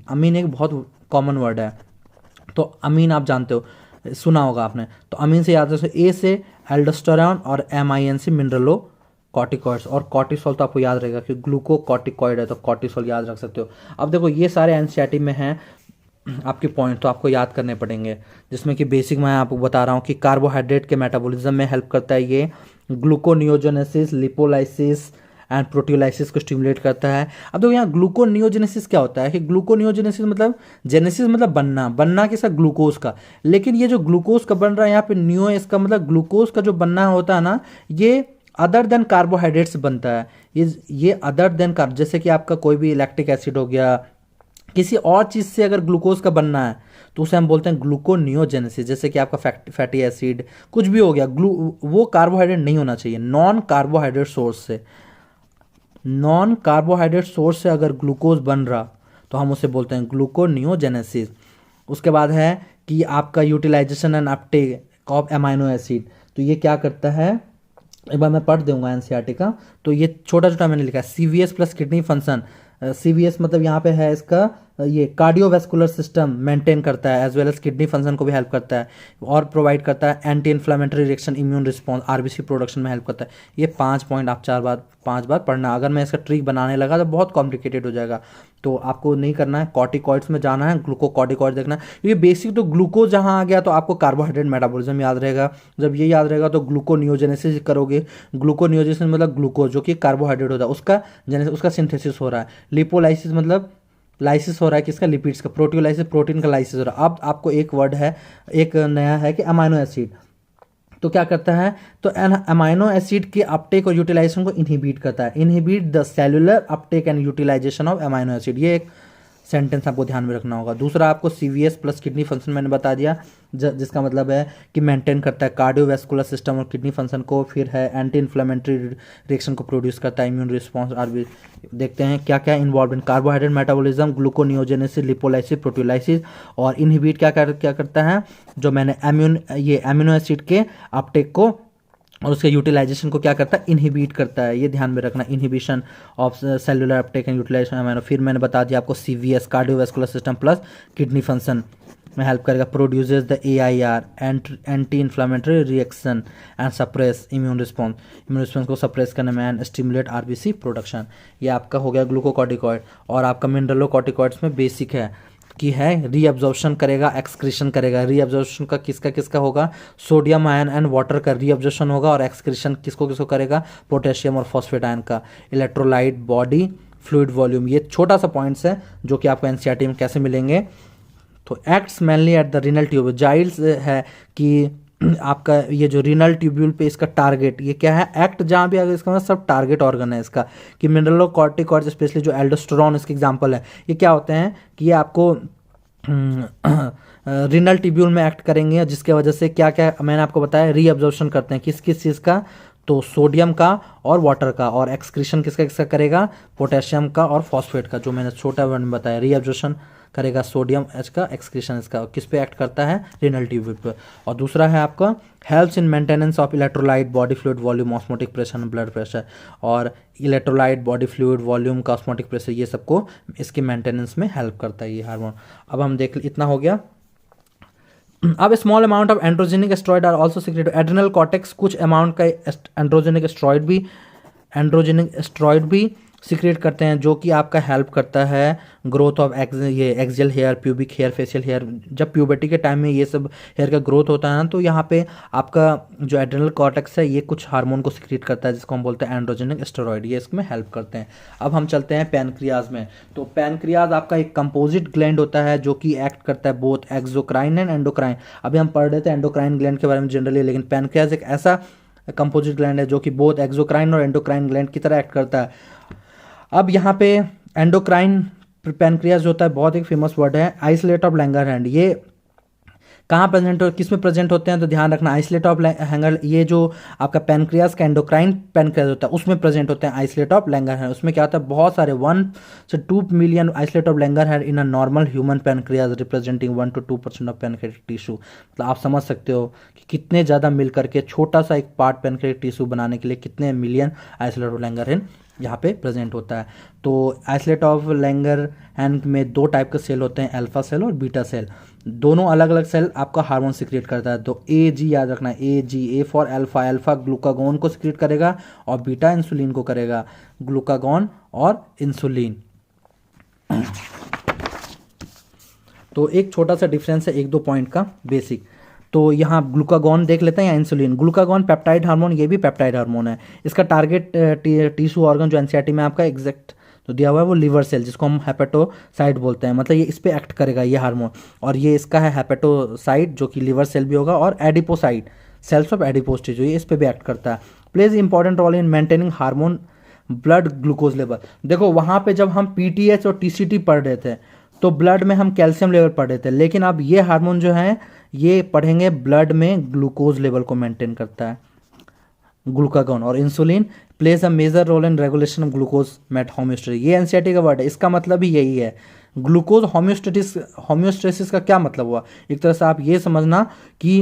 अमीन एक बहुत कॉमन वर्ड है। तो अमीन आप जानते हो, सुना होगा आपने, तो अमीन से याद रख सकते, ए से एल्डोस्टेरॉन और MIN से मिनरलोकॉर्टिकॉइड्स, और कॉर्टिसोल तो आपको याद रहेगा कि ग्लूकोकॉर्टिकॉइड है, तो कॉर्टिसोल याद रख सकते हो। अब देखो ये सारे एनसीईआरटी में हैं आपके पॉइंट, तो आपको याद करने पड़ेंगे, जिसमें कि बेसिक मैं आपको बता रहा हूँ कि कार्बोहाइड्रेट के मेटाबॉलिज्म में हेल्प करता है ये, ग्लूकोनियोजेनेसिस, लिपोलाइसिस एंड प्रोटियोलाइसिस को स्टिमुलेट करता है। अब देखो यहाँ ग्लूकोनियोजेनेसिस क्या होता है कि ग्लूकोनियोजेनेसिस मतलब जेनेसिस मतलब बनना किसका, ग्लूकोज का। लेकिन ये जो ग्लूकोज का बन रहा है यहाँ पे नियो, इसका मतलब ग्लूकोज का जो बनना होता है ना, ये अदर देन कार्बोहाइड्रेट से बनता है। ये अदर देन कार्ब, जैसे कि आपका कोई भी लैक्टिक एसिड हो गया, किसी और चीज़ से अगर ग्लूकोज का बनना है तो उसे हम बोलते हैं ग्लूकोनियोजेनेसिस। जैसे कि आपका फैटी एसिड कुछ भी हो गया, वो कार्बोहाइड्रेट नहीं होना चाहिए, नॉन कार्बोहाइड्रेट सोर्स से अगर ग्लूकोज बन रहा तो हम उसे बोलते हैं ग्लूकोनियोजेनेसिस। उसके बाद है कि आपका utilisation and uptake of amino acid, तो ये क्या करता है, एक बार मैं पढ़ दूंगा एनसीईआरटी का। तो ये छोटा छोटा मैंने लिखा है, CVS plus kidney function, CVS मतलब यहाँ पे है इसका ये कार्डियोवैस्कुलर सिस्टम मेंटेन करता है, as well as kidney function को भी हेल्प करता है, और प्रोवाइड करता है anti inflammatory reaction, immune response, RBC production में हेल्प करता है। ये 5 पॉइंट आप 5 बार पढ़ना। अगर मैं इसका ट्रिक बनाने लगा तो बहुत कॉम्प्लिकेटेड हो जाएगा, तो आपको नहीं करना है। कॉर्टिकॉइड्स में जाना है, ग्लूकोकॉर्टिकॉइड देखना है। ये बेसिक तो ग्लूकोज जहाँ आ गया तो आपको कार्बोहाइड्रेट मेटाबॉलिज्म याद रहेगा। जब ये याद रहेगा तो ग्लूकोनियोजेनेसिस करोगे। ग्लूकोनियोजेनेसिस मतलब ग्लूकोज जो कि कार्बोहाइड्रेट होता है उसका सिंथेसिस हो रहा है। लिपोलाइसिस मतलब लाइसिस हो रहा है किसका, लिपिड्स का। प्रोटियोलाइसिस प्रोटीन का लाइसिस हो रहा है। अब आपको एक वर्ड है, एक नया है कि अमाइनो एसिड। तो क्या करता है, तो अमाइनो एसिड के अपटेक और यूटिलाइजेशन को इनहिबिट करता है। Inhibit the cellular uptake and utilisation of amino acid. ये एक सेंटेंस आपको ध्यान में रखना होगा। दूसरा आपको सीवीएस प्लस किडनी फंक्शन मैंने बता दिया, जिसका मतलब है कि मेंटेन करता है कार्डियोवैस्कुलर सिस्टम और किडनी फंक्शन को। फिर है एंटी इन्फ्लेमेटरी रिएक्शन को प्रोड्यूस करता है, इम्यून रिस्पॉन्स। और भी देखते हैं क्या क्या involve in carbohydrate metabolism, gluconeogenesis, lipolysis, proteolysis. और इनहिबिट क्या करता है, जो मैंने एमिनो एसिड के अपटेक को और उसके यूटिलाइजेशन को क्या करता है, इनहिबिट करता है। ये ध्यान में रखना, inhibition of cellular uptake and utilisation amino. फिर मैंने बता दिया आपको CVS cardiovascular system plus kidney function में हेल्प करेगा। Produces the AIR anti inflammatory reaction and suppress immune response को सप्रेस करने में, एंड स्टिमुलेट आरबीसी प्रोडक्शन। ये आपका हो गया ग्लूकोकॉर्टिकॉइड। और आपका मिनरलोकॉर्टिकॉइड्स में बेसिक है कि है रीअब्जॉर्प्शन करेगा, एक्सक्रीशन करेगा। रीअब्जॉर्प्शन का किसका होगा, सोडियम आयन एंड वाटर का रीअब्जॉर्प्शन होगा। और एक्सक्रीशन किसको करेगा, पोटेशियम और फॉस्फेट आयन का। इलेक्ट्रोलाइट, बॉडी फ्लूइड वॉल्यूम, ये छोटा सा पॉइंट्स है जो कि आपको एनसीईआरटी में कैसे मिलेंगे। तो acts mainly at the renal tubule. Giles है कि आपका ये जो रीनल ट्यूब्यूल पे इसका टारगेट, ये क्या है, एक्ट जहाँ भी अगर इसका मतलब सब टारगेट ऑर्गन है इसका। कि मिनरलोकॉर्टिकॉइड्स स्पेशली जो एल्डोस्टेरोन इसके एग्जांपल है, ये क्या होते हैं कि ये आपको रीनल ट्यूब्यूल में एक्ट करेंगे, जिसके वजह से क्या क्या मैंने आपको बताया, रीअब्जॉर्प्शन करते हैं किस चीज़ का, तो सोडियम का और वाटर का। और एक्सक्रीशन किसका करेगा, पोटेशियम का और फॉस्फेट का, जो मैंने छोटा वर्ड में बताया। रीअब्जॉर्प्शन करेगा सोडियम एच का, एक्सक्रीशन इसका। किस पे एक्ट करता है, रीनल ट्यूब्यूल पे। और दूसरा है आपका helps in maintenance of electrolyte, body fluid volume, osmotic pressure, blood pressure. और इलेक्ट्रोलाइट, बॉडी फ्लूइड वॉल्यूम का, ऑस्मोटिक प्रेशर, ये सबको इसके मेंटेनेंस में हेल्प करता है ये हार्मोन। अब हम देख, इतना हो गया। अब small amount of androgenic steroid are also secreted. Adrenal cortex कुछ अमाउंट का एंड्रोजेनिक स्टेरॉइड भी सीक्रेट करते हैं, जो कि आपका हेल्प करता है growth of axial hair, pubic hair, facial hair. जब प्यूबर्टी के टाइम में ये सब हेयर का ग्रोथ होता है ना, तो यहाँ पे आपका जो एड्रिनल कॉर्टेक्स है ये कुछ हार्मोन को सीक्रेट करता है, जिसको हम बोलते हैं एंड्रोजेनिक स्टेरॉइड। ये इसमें हेल्प करते हैं। अब हम चलते हैं पैनक्रियाज में। तो पैनक्रियाज आपका एक कंपोजिट ग्लैंड होता है जो कि एक्ट करता है बोथ एक्सोक्राइन एंड एंडोक्राइन। अभी हम पढ़ रहे थे एंडोक्राइन ग्लैंड के बारे में जनरली, लेकिन पैनक्रियाज एक ऐसा कंपोजिट ग्लैंड है जो कि बोथ एक्सोक्राइन और एंडोक्राइन ग्लैंड की तरह एक्ट करता है। अब यहाँ पे एंडोक्राइन पैनक्रियाज होता है, बहुत एक फेमस वर्ड है, आइसोलेट ऑफ लैंगरहैंस। ये कहाँ प्रेजेंट हो, किस में प्रेजेंट होते हैं, तो ध्यान रखना आइसोलेट ऑफ लैंगर, ये जो आपका पैनक्रियाज का एंडोक्राइन पैनक्रियाज होता है उसमें प्रेजेंट होते हैं आइसोलेट ऑफ लैंगरहैंस। उसमें क्या होता है, बहुत सारे 1 से 2 million isolate of Langerhans in a normal human pancreas, representing 1 to 2% of pancreatic tissue. मतलब आप समझ सकते हो कि कितने ज़्यादा मिल करके छोटा सा एक पार्ट पैनक्रियाटिक टिश्यू बनाने के लिए कितने मिलियन आइसोलेट ऑफ लैंगरहैंस यहाँ पे प्रेजेंट होता है। तो आइसोलेट ऑफ लैंगरहैंस में 2 टाइप के सेल होते हैं, अल्फा सेल और बीटा सेल। दोनों अलग अलग सेल आपका हार्मोन सीक्रेट करता है। तो AG याद रखना, A for alpha. Alpha glucagon को सीक्रेट करेगा और बीटा इंसुलिन को करेगा। ग्लूकागोन और इंसुलिन। तो एक छोटा सा डिफरेंस है 1-2 पॉइंट का बेसिक। तो यहाँ ग्लूकागॉन देख लेते हैं या इंसुलिन। ग्लूकागॉन पेप्टाइड हार्मोन, ये भी पेप्टाइड हार्मोन है। इसका टारगेट टिश्यू ऑर्गन जो एनसीईआरटी में आपका एग्जैक्ट तो दिया हुआ है वो लिवर सेल, जिसको हम हेपेटोसाइट बोलते हैं। मतलब ये इस पे एक्ट करेगा ये हार्मोन। और ये इसका है हेपेटोसाइट जो कि लिवर सेल भी होगा, और adipocyte cells of adipose tissue, ये इस पे भी एक्ट करता है। Plays important role in maintaining hormone blood glucose level. देखो वहाँ पे जब हम PTH और TCT पढ़ रहे थे तो ब्लड में हम कैल्शियम लेवल पढ़ रहे थे, लेकिन अब ये हार्मोन जो है ये पढ़ेंगे ब्लड में ग्लूकोज लेवल को मेंटेन करता है, ग्लूकागॉन। और insulin plays a major role in regulation of glucose met homeostasis. ये एनसीईआरटी का वर्ड है, इसका मतलब ही यही है। ग्लूकोज होम्योस्टेसिस का क्या मतलब हुआ, एक तरह से आप ये समझना कि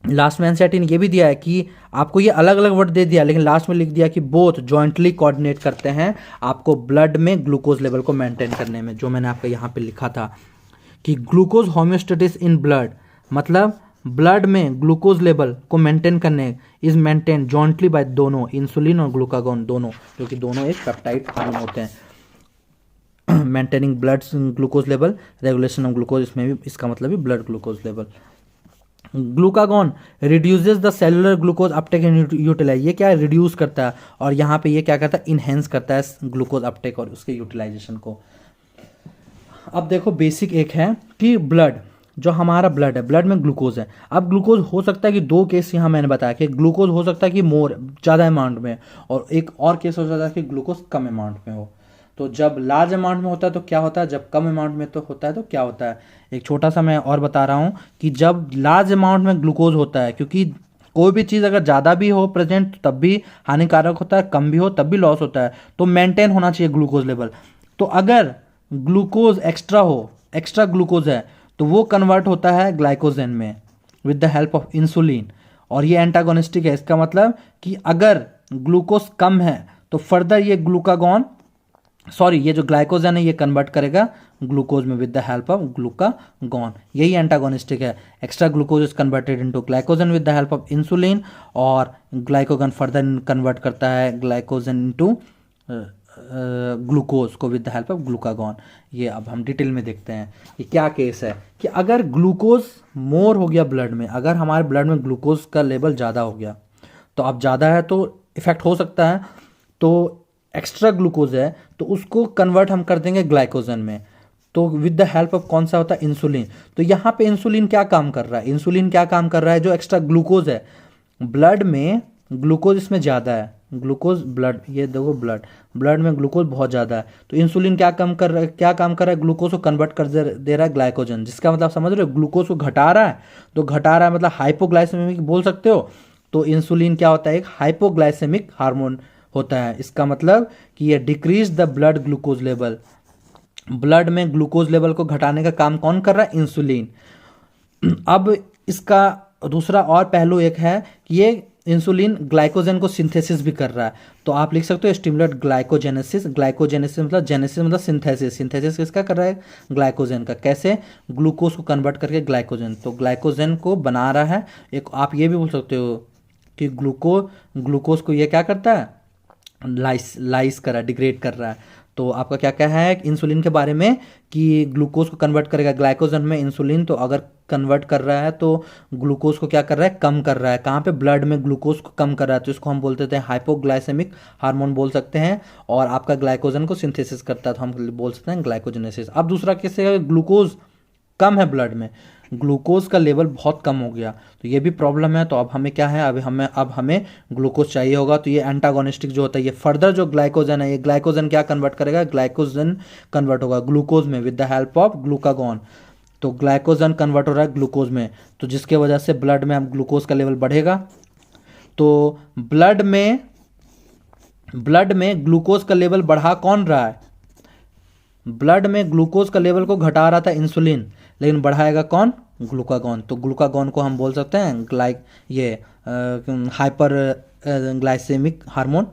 लास्ट में एनसीईआरटी ने ये भी दिया है कि आपको ये अलग अलग वर्ड दे दिया, लेकिन लास्ट में लिख दिया कि बोथ जॉइंटली कोऑर्डिनेट करते हैं आपको ब्लड में ग्लूकोज लेवल को मेंटेन करने में। जो मैंने आपको यहाँ पे लिखा था कि ग्लूकोज होम्योस्टेसिस इन ब्लड, मतलब ब्लड में ग्लूकोज लेवल को मेंटेन करने इज मेंटेन जॉइंटली बाय दोनों इंसुलिन और ग्लूकागॉन, दोनों, जो कि दोनों एक पेप्टाइड हार्मोन होते हैं। Maintaining blood glucose level, regulation of glucose, इसमें भी इसका मतलब भी blood glucose level. Glucagon reduces the cellular glucose uptake and utilise, ये क्या है, रिड्यूस करता है, और यहाँ पे ये क्या करता है, इनहेंस करता है ग्लूकोज अपटेक और उसके यूटिलाइजेशन को। अब देखो बेसिक एक है कि ब्लड, जो हमारा ब्लड है, ब्लड में ग्लूकोज है। अब ग्लूकोज हो सकता है कि दो केस यहाँ मैंने बताया कि ग्लूकोज हो सकता है कि मोर ज़्यादा अमाउंट में, और एक और केस हो सकता है कि ग्लूकोज कम अमाउंट में हो। तो जब लार्ज अमाउंट में होता है तो क्या होता है, जब कम अमाउंट में तो होता है तो क्या होता है। एक छोटा सा मैं और बता रहा हूँ कि जब लार्ज अमाउंट में ग्लूकोज होता है, क्योंकि कोई भी चीज़ अगर ज़्यादा भी हो प्रेजेंट तब भी हानिकारक होता है, कम भी हो तब भी लॉस होता है, तो मेंटेन होना चाहिए ग्लूकोज लेवल। तो अगर ग्लूकोज एक्स्ट्रा हो, एक्स्ट्रा ग्लूकोज है, तो वो कन्वर्ट होता है ग्लाइकोजन में with the help of insulin, और ये एंटागोनिस्टिक है। इसका मतलब कि अगर ग्लूकोज कम है तो फर्दर ये ये जो ग्लाइकोजन है ये कन्वर्ट करेगा ग्लूकोज में with the help of glucagon, यही एंटागोनिस्टिक है। Extra glucose is converted into glycogen with the help of insulin, और ग्लाइकोगन फर्दर कन्वर्ट करता है ग्लाइकोजन इनटू ग्लूकोज को with the help of glucagon. ये अब हम डिटेल में देखते हैं कि क्या केस है कि अगर ग्लूकोज मोर हो गया ब्लड में, अगर हमारे ब्लड में ग्लूकोज का लेवल ज़्यादा हो गया, तो अब ज़्यादा है तो इफेक्ट हो सकता है, तो एक्स्ट्रा ग्लूकोज है तो उसको कन्वर्ट हम कर देंगे ग्लाइकोजन में, तो विद द हेल्प ऑफ कौन सा होता है, इंसुलिन। तो यहाँ पे इंसुलिन क्या काम कर रहा है, इंसुलिन क्या काम कर रहा है, जो एक्स्ट्रा ग्लूकोज है ब्लड में, ग्लूकोज इसमें ज़्यादा है, ग्लूकोज ब्लड, ये देखो ब्लड में ग्लूकोज बहुत ज़्यादा है, तो इंसुलिन क्या काम कर रहा है, ग्लूकोज को कन्वर्ट कर दे रहा है ग्लाइकोजन, जिसका मतलब समझ रहे हो, ग्लूकोज को घटा रहा है, तो घटा रहा है मतलब हाइपोग्लाइसेमिक बोल सकते हो। तो इंसुलिन क्या होता है, एक हाइपोग्लाइसेमिक हार्मोन होता है। इसका मतलब कि ये decrease the blood glucose level, blood में ग्लूकोज लेवल को घटाने का काम कौन कर रहा है, इंसुलिन। अब इसका दूसरा और पहलू एक है कि ये इंसुलिन ग्लाइकोजन को सिंथेसिस भी कर रहा है, तो आप लिख सकते हो स्टिमुलेट ग्लाइकोजेनेसिस। ग्लाइकोजेनेसिस मतलब जेनेसिस मतलब सिंथेसिस, सिंथेसिस किसका कर रहा है, ग्लाइकोजन का। कैसे, ग्लूकोज को कन्वर्ट करके ग्लाइकोजन, तो ग्लाइकोजन को बना रहा है। एक आप ये भी बोल सकते हो कि ग्लूकोज को ये क्या करता है, लाइस कर रहा है, डिग्रेड कर रहा है। तो आपका क्या क्या है इंसुलिन के बारे में कि ग्लूकोज को कन्वर्ट करेगा ग्लाइकोजन में इंसुलिन, तो अगर कन्वर्ट कर रहा है तो ग्लूकोज को क्या कर रहा है, कम कर रहा है। कहाँ पे, ब्लड में ग्लूकोज को कम कर रहा है, तो इसको हम बोलते थे हाइपोग्लाइसेमिक हार्मोन बोल सकते हैं, और आपका ग्लाइकोजन को सिंथेसिस करता है तो हम बोल सकते हैं ग्लाइकोजेनेसिस। अब दूसरा कैसे, ग्लूकोज कम है ब्लड में, ग्लूकोज का लेवल बहुत कम हो गया, तो ये भी प्रॉब्लम है। तो अब हमें क्या है, अब हमें ग्लूकोज चाहिए होगा, तो ये एंटागोनिस्टिक जो होता है, ये फर्दर जो ग्लाइकोजन है, ये ग्लाइकोजन क्या कन्वर्ट करेगा, ग्लाइकोजन कन्वर्ट होगा ग्लूकोज में with the help of glucagon. तो ग्लाइकोजन कन्वर्ट हो रहा है ग्लूकोज में, तो जिसके वजह से ब्लड में अब ग्लूकोज का लेवल बढ़ेगा। तो ब्लड में ग्लूकोज का लेवल बढ़ा कौन रहा है, ब्लड में ग्लूकोज का लेवल को घटा रहा था इंसुलिन, लेकिन बढ़ाएगा कौन, ग्लूकागॉन। तो ग्लूकागॉन को हम बोल सकते हैं हाइपर ग्लाइसेमिक हार्मोन,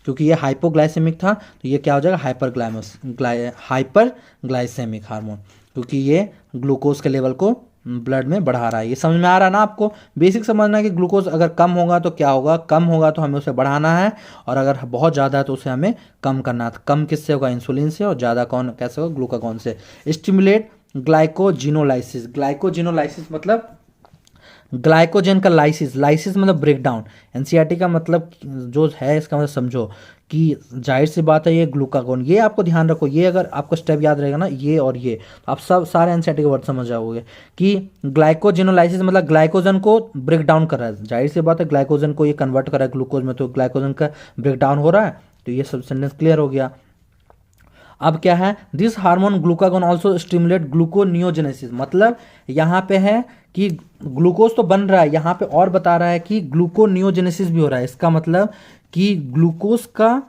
क्योंकि ये हाइपोग्लाइसेमिक था तो ये क्या हो जाएगा, हाइपर ग्लाइसेमिक हार्मोन, क्योंकि ये ग्लूकोज के लेवल को ब्लड में बढ़ा रहा है। ये समझ में आ रहा है ना आपको, बेसिक समझना है कि ग्लूकोज अगर कम होगा तो क्या होगा, कम होगा तो हमें उसे बढ़ाना है, और अगर बहुत ज़्यादा है तो उसे हमें कम करना है। कम किससे होगा, इंसुलिन से, और ज़्यादा कैसे होगा, ग्लूकागॉन से। स्टिमुलेट ग्लाइकोजिनोलाइसिस, ग्लाइकोजिनोलाइसिस मतलब ग्लाइकोजन का लाइसिस मतलब ब्रेक डाउन। एनसीईआरटी का मतलब जो है इसका मतलब समझो कि जाहिर सी बात है ये ग्लूकागॉन, ये आपको ध्यान रखो, ये अगर आपको स्टेप याद रहेगा ना, ये और ये, तो आप सब सारे एनसीईआरटी के वर्ड समझ जाओगे कि ग्लाइकोजिनोलाइसिस मतलब ग्लाइकोजन को ब्रेक डाउन कर रहा है। जाहिर सी बात है ग्लाइकोजन को ये कन्वर्ट कर रहा है ग्लूकोज में, तो ग्लाइकोजन का ब्रेक डाउन हो रहा है, तो ये सब सेंटेंस क्लियर हो गया। अब क्या है, this hormone glucagon also stimulate gluconeogenesis, मतलब यहाँ पे है कि ग्लूकोज तो बन रहा है, यहाँ पे और बता रहा है कि ग्लूकोनियोजेनेसिस भी हो रहा है। इसका मतलब कि ग्लूकोज का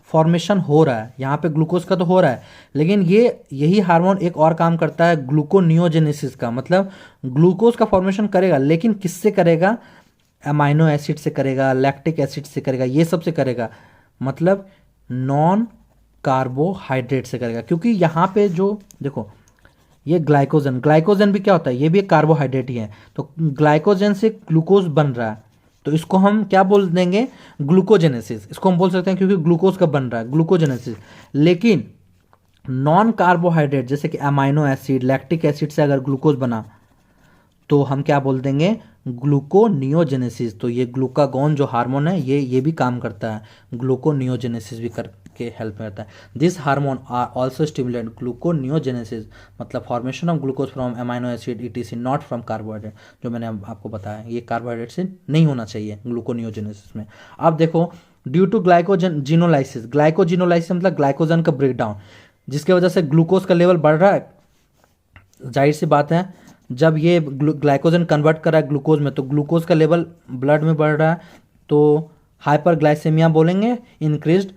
फॉर्मेशन हो रहा है, यहाँ पे ग्लूकोज का तो हो रहा है, लेकिन यही हार्मोन एक और काम करता है ग्लूकोनियोजेनेसिस का, मतलब ग्लूकोज का फॉर्मेशन करेगा, लेकिन किससे करेगा? अमाइनो एसिड से करेगा, लैक्टिक एसिड से करेगा, ये सब से करेगा, मतलब नॉन कार्बोहाइड्रेट से करेगा। क्योंकि यहाँ पे जो देखो ये ग्लाइकोजन भी क्या होता है? ये भी एक कार्बोहाइड्रेट ही है। तो ग्लाइकोजन से ग्लूकोज बन रहा है, तो इसको हम क्या बोल देंगे? ग्लूकोजेनेसिस। इसको हम बोल सकते हैं क्योंकि ग्लूकोज का बन रहा है, ग्लूकोजेनेसिस। लेकिन नॉन कार्बोहाइड्रेट जैसे कि अमाइनो एसिड, लैक्टिक एसिड से अगर ग्लूकोज बना तो हम क्या बोल देंगे? ग्लूकोनियोजेनेसिस। तो ये ग्लूकागॉन जो हार्मोन है ये भी काम करता है, ग्लूकोनियोजेनेसिस भी करके हेल्प करता है। This hormone are also stimulate gluconeogenesis, मतलब formation of glucose from amino acid it not from carbohydrate. जो मैंने आपको बताया ये कार्बोहाइड्रेट से नहीं होना चाहिए ग्लूकोनियोजेनेसिस में। अब देखो ड्यू टू ग्लाइकोजिनोलाइसिस, ग्लाइकोजिनोलाइसिस मतलब ग्लाइकोजन का ब्रेकडाउन, जिसकी वजह से ग्लूकोज का लेवल बढ़ रहा है। जाहिर सी बात है जब ये ग्लाइकोजन कन्वर्ट कर रहा है ग्लूकोज में, तो ग्लूकोज का लेवल ब्लड में बढ़ रहा है, तो हाइपरग्लाइसेमिया बोलेंगे, इंक्रीज्ड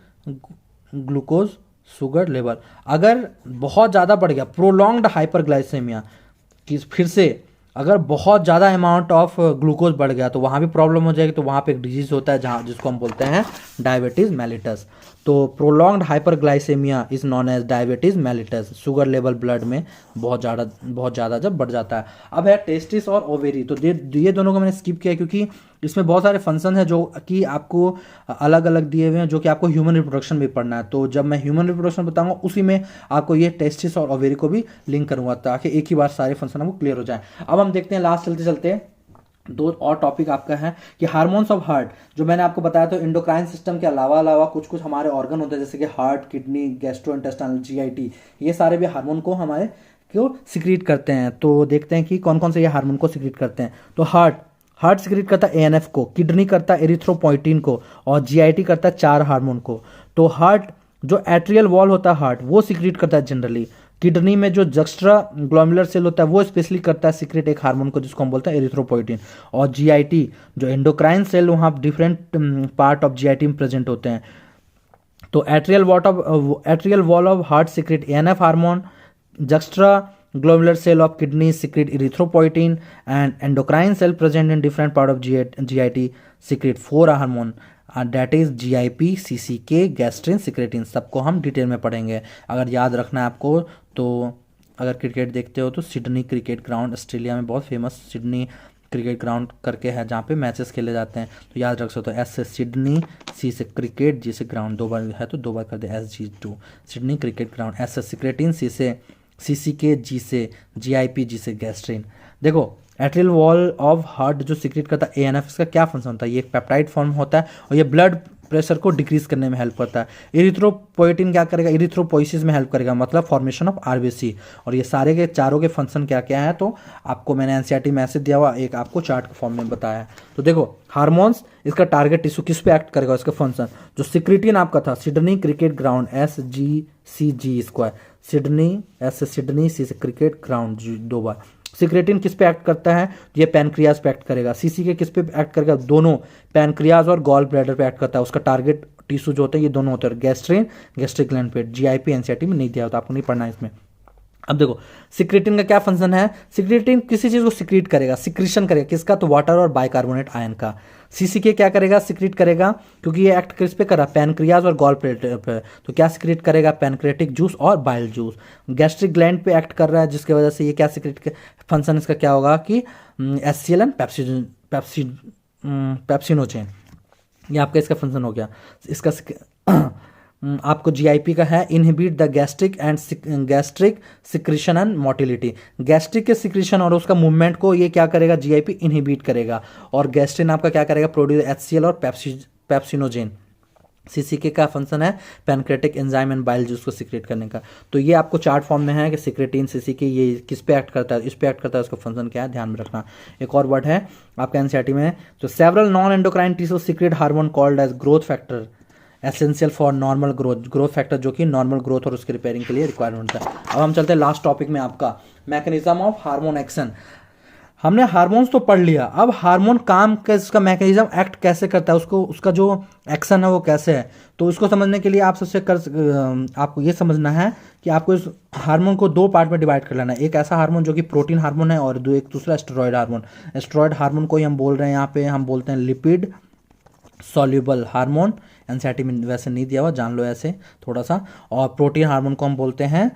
ग्लूकोज शुगर लेवल। अगर बहुत ज़्यादा बढ़ गया, प्रोलॉन्ग्ड हाइपरग्लाइसेमिया, कि फिर से अगर बहुत ज़्यादा अमाउंट ऑफ ग्लूकोज बढ़ गया तो वहाँ भी प्रॉब्लम हो जाएगी। तो वहाँ पे एक डिजीज़ होता है जहाँ जिसको हम बोलते हैं डायबिटीज़ मेलिटस। तो prolonged hyperglycaemia is known as diabetes mellitus. Sugar level blood में बहुत ज़्यादा जब बढ़ जाता है। अब है टेस्टिस और ओवेरी, तो ये दोनों को मैंने स्किप किया क्योंकि इसमें बहुत सारे फंक्शन है जो कि आपको अलग अलग दिए हुए हैं, जो कि आपको ह्यूमन रिप्रोडक्शन भी पढ़ना है। तो जब मैं ह्यूमन रिप्रोडक्शन बताऊंगा उसी में आपको ये टेस्टिस और ओवेरी को भी लिंक करूंगा ताकि एक ही बार सारे फंक्शन आपको क्लियर हो जाए। अब हम देखते हैं लास्ट चलते चलते दो और टॉपिक आपका है कि हार्मोन्स ऑफ हार्ट। जो मैंने आपको बताया तो इंडोक्राइन सिस्टम के अलावा कुछ हमारे ऑर्गन होते हैं जैसे कि हार्ट, किडनी, गैस्ट्रोइंटेस्टाइनल, जीआईटी, ये सारे भी हार्मोन को हमारे क्यों सिक्रीट करते हैं। तो देखते हैं कि कौन कौन से ये हार्मोन को सिक्रीट करते हैं। तो हार्ट सिक्रीट करता है एएनएफ को, किडनी करता है एरिथ्रोपोइटिन को, और जीआईटी करता है 4 हार्मोन को। तो हार्ट जो एट्रियल वॉल होता है हार्ट वो सिक्रीट करता है जनरली। किडनी में जो जक्स्ट्रा ग्लोमुलर सेल होता है वो स्पेशली करता है सिक्रेट एक हार्मोन को जिसको हम बोलते हैं एरिथ्रोपोइटिन। और जीआईटी जो एंडोक्राइन सेल वहाँ डिफरेंट पार्ट ऑफ जीआईटी में प्रेजेंट होते हैं। तो atrial wall of heart secrete ANF hormone, juxta glomerular cell of kidney secrete erythropoietin, and endocrine cell present in different part of GIT secrete 4 hormone that is GIP, CCK, gastrin, secretin। सबको हम detail में पढ़ेंगे। अगर याद रखना है आपको तो अगर क्रिकेट देखते हो तो सिडनी क्रिकेट ग्राउंड ऑस्ट्रेलिया में बहुत फेमस सिडनी क्रिकेट ग्राउंड करके है जहाँ पे मैचेस खेले जाते हैं। तो याद रख सकते हो एस से सिडनी, सी से क्रिकेट, जी से ग्राउंड, 2 बार है तो 2 बार कर दे SG2 Sydney cricket ground. S से सिक्रेटिन, सी से CCK, जी से GIP, जी से गैस्ट्रिन। देखो एट्रियल वॉल ऑफ हार्ट जो सिक्रेट करता है ANF, इसका क्या फंक्शन होता है? ये एक पेप्टाइड फॉर्म होता है और ये ब्लड प्रेशर को डिक्रीज करने में हेल्प करता है। एरिथ्रोपोइटिन क्या करेगा? एरिथ्रोपोइसिस में हेल्प करेगा, मतलब फॉर्मेशन ऑफ RBC। और ये सारे के चारों के फंक्शन क्या क्या है तो आपको मैंने NCERT में मैसेज दिया हुआ एक आपको चार्ट के फॉर्म में बताया है। तो देखो हार्मोन्स, इसका टारगेट टिश्यू किस पे एक्ट करेगा, इसका फंक्शन जो सिक्रेटिन आपका था Sydney cricket ground SGCG square, Sydney S से सिडनी, सी से क्रिकेट ग्राउंड 2 बार। सिक्रेटिन किस पे एक्ट करता है? ये पैनक्रियाज पे एक्ट करेगा। सीसी के किस पे एक्ट करेगा? दोनों पैनक्रियाज और गॉल ब्लैडर पे एक्ट करता है। उसका टारगेट टिश्यू जो होते हैं ये दोनों होते हैं, गैस्ट्रिन, गैस्ट्रिक ग्लैंड पे। जीआईपी NCERT में नहीं दिया होता, आपको नहीं पढ़ना है इसमें। अब देखो सिक्रेटिन का क्या फंक्शन है? सिक्रेटिन किसी चीज को सिक्रीट करेगा, सिक्रीशन करेगा, किसका? तो वाटर और बाइकार्बोनेट आयन का। सीसीके क्या करेगा? सिक्रीट करेगा, क्योंकि ये एक्ट किस पे कर रहा है? पैनक्रियाज और गॉल ब्लैडर पे। तो क्या सिक्रीट करेगा? पैनक्रेटिक जूस और बाइल जूस। गैस्ट्रिक ग्लैंड पे एक्ट कर रहा है जिसकी वजह से ये क्या सिक्रीट फंक्शन इसका क्या होगा कि HCl एंड पेप्सिनोजेन, ये आपका इसका फंक्शन हो गया। इसका आपको जीआईपी का है inhibit the gastric secretion and motility. Gastric के सिक्रीशन और उसका मूवमेंट को ये क्या करेगा? जीआईपी इनहिबिट करेगा। और गैस्ट्रिन आपका क्या करेगा? प्रोड्यूस HCl और पेप्सिनोजेन। सीसीके का फंक्शन है pancreatic enzyme and bile juice को सिक्रेट करने का। तो ये आपको चार्ट फॉर्म में है कि सिक्रेटिन, सीसीके ये किस पे एक्ट करता है, इस पे एक्ट करता है, उसका फंक्शन क्या है ध्यान में रखना। एक और वर्ड है आपका NCERT में, तो several non endocrine tissue secrete hormone called as growth factor essential for normal growth factor जो कि नॉर्मल ग्रोथ और उसके रिपेयरिंग के लिए रिक्वायरमेंट होता है। अब हम चलते हैं लास्ट टॉपिक में आपका मैकेनिज्म ऑफ हार्मोन एक्शन। हमने हार्मोन्स तो पढ़ लिया, अब हार्मोन काम कैसे, उसका मैकेनिज्म एक्ट कैसे करता है, उसको उसका जो एक्शन है वो कैसे है। तो उसको समझने के लिए आप सबसे आपको ये समझना है कि आपको इस हार्मोन को दो पार्ट में डिवाइड कर लेना है। एक ऐसा हार्मोन जो कि प्रोटीन हार्मोन है और एक दूसरा स्टेरॉयड हार्मोन। स्टेरॉयड हार्मोन को ही हम बोल रहे हैं यहाँ पे, हम बोलते हैं लिपिड सॉल्युबल हार्मोन। एनसीईआरटी में वैसे नहीं दिया हुआ, जान लो ऐसे थोड़ा सा। और प्रोटीन हार्मोन को हम बोलते हैं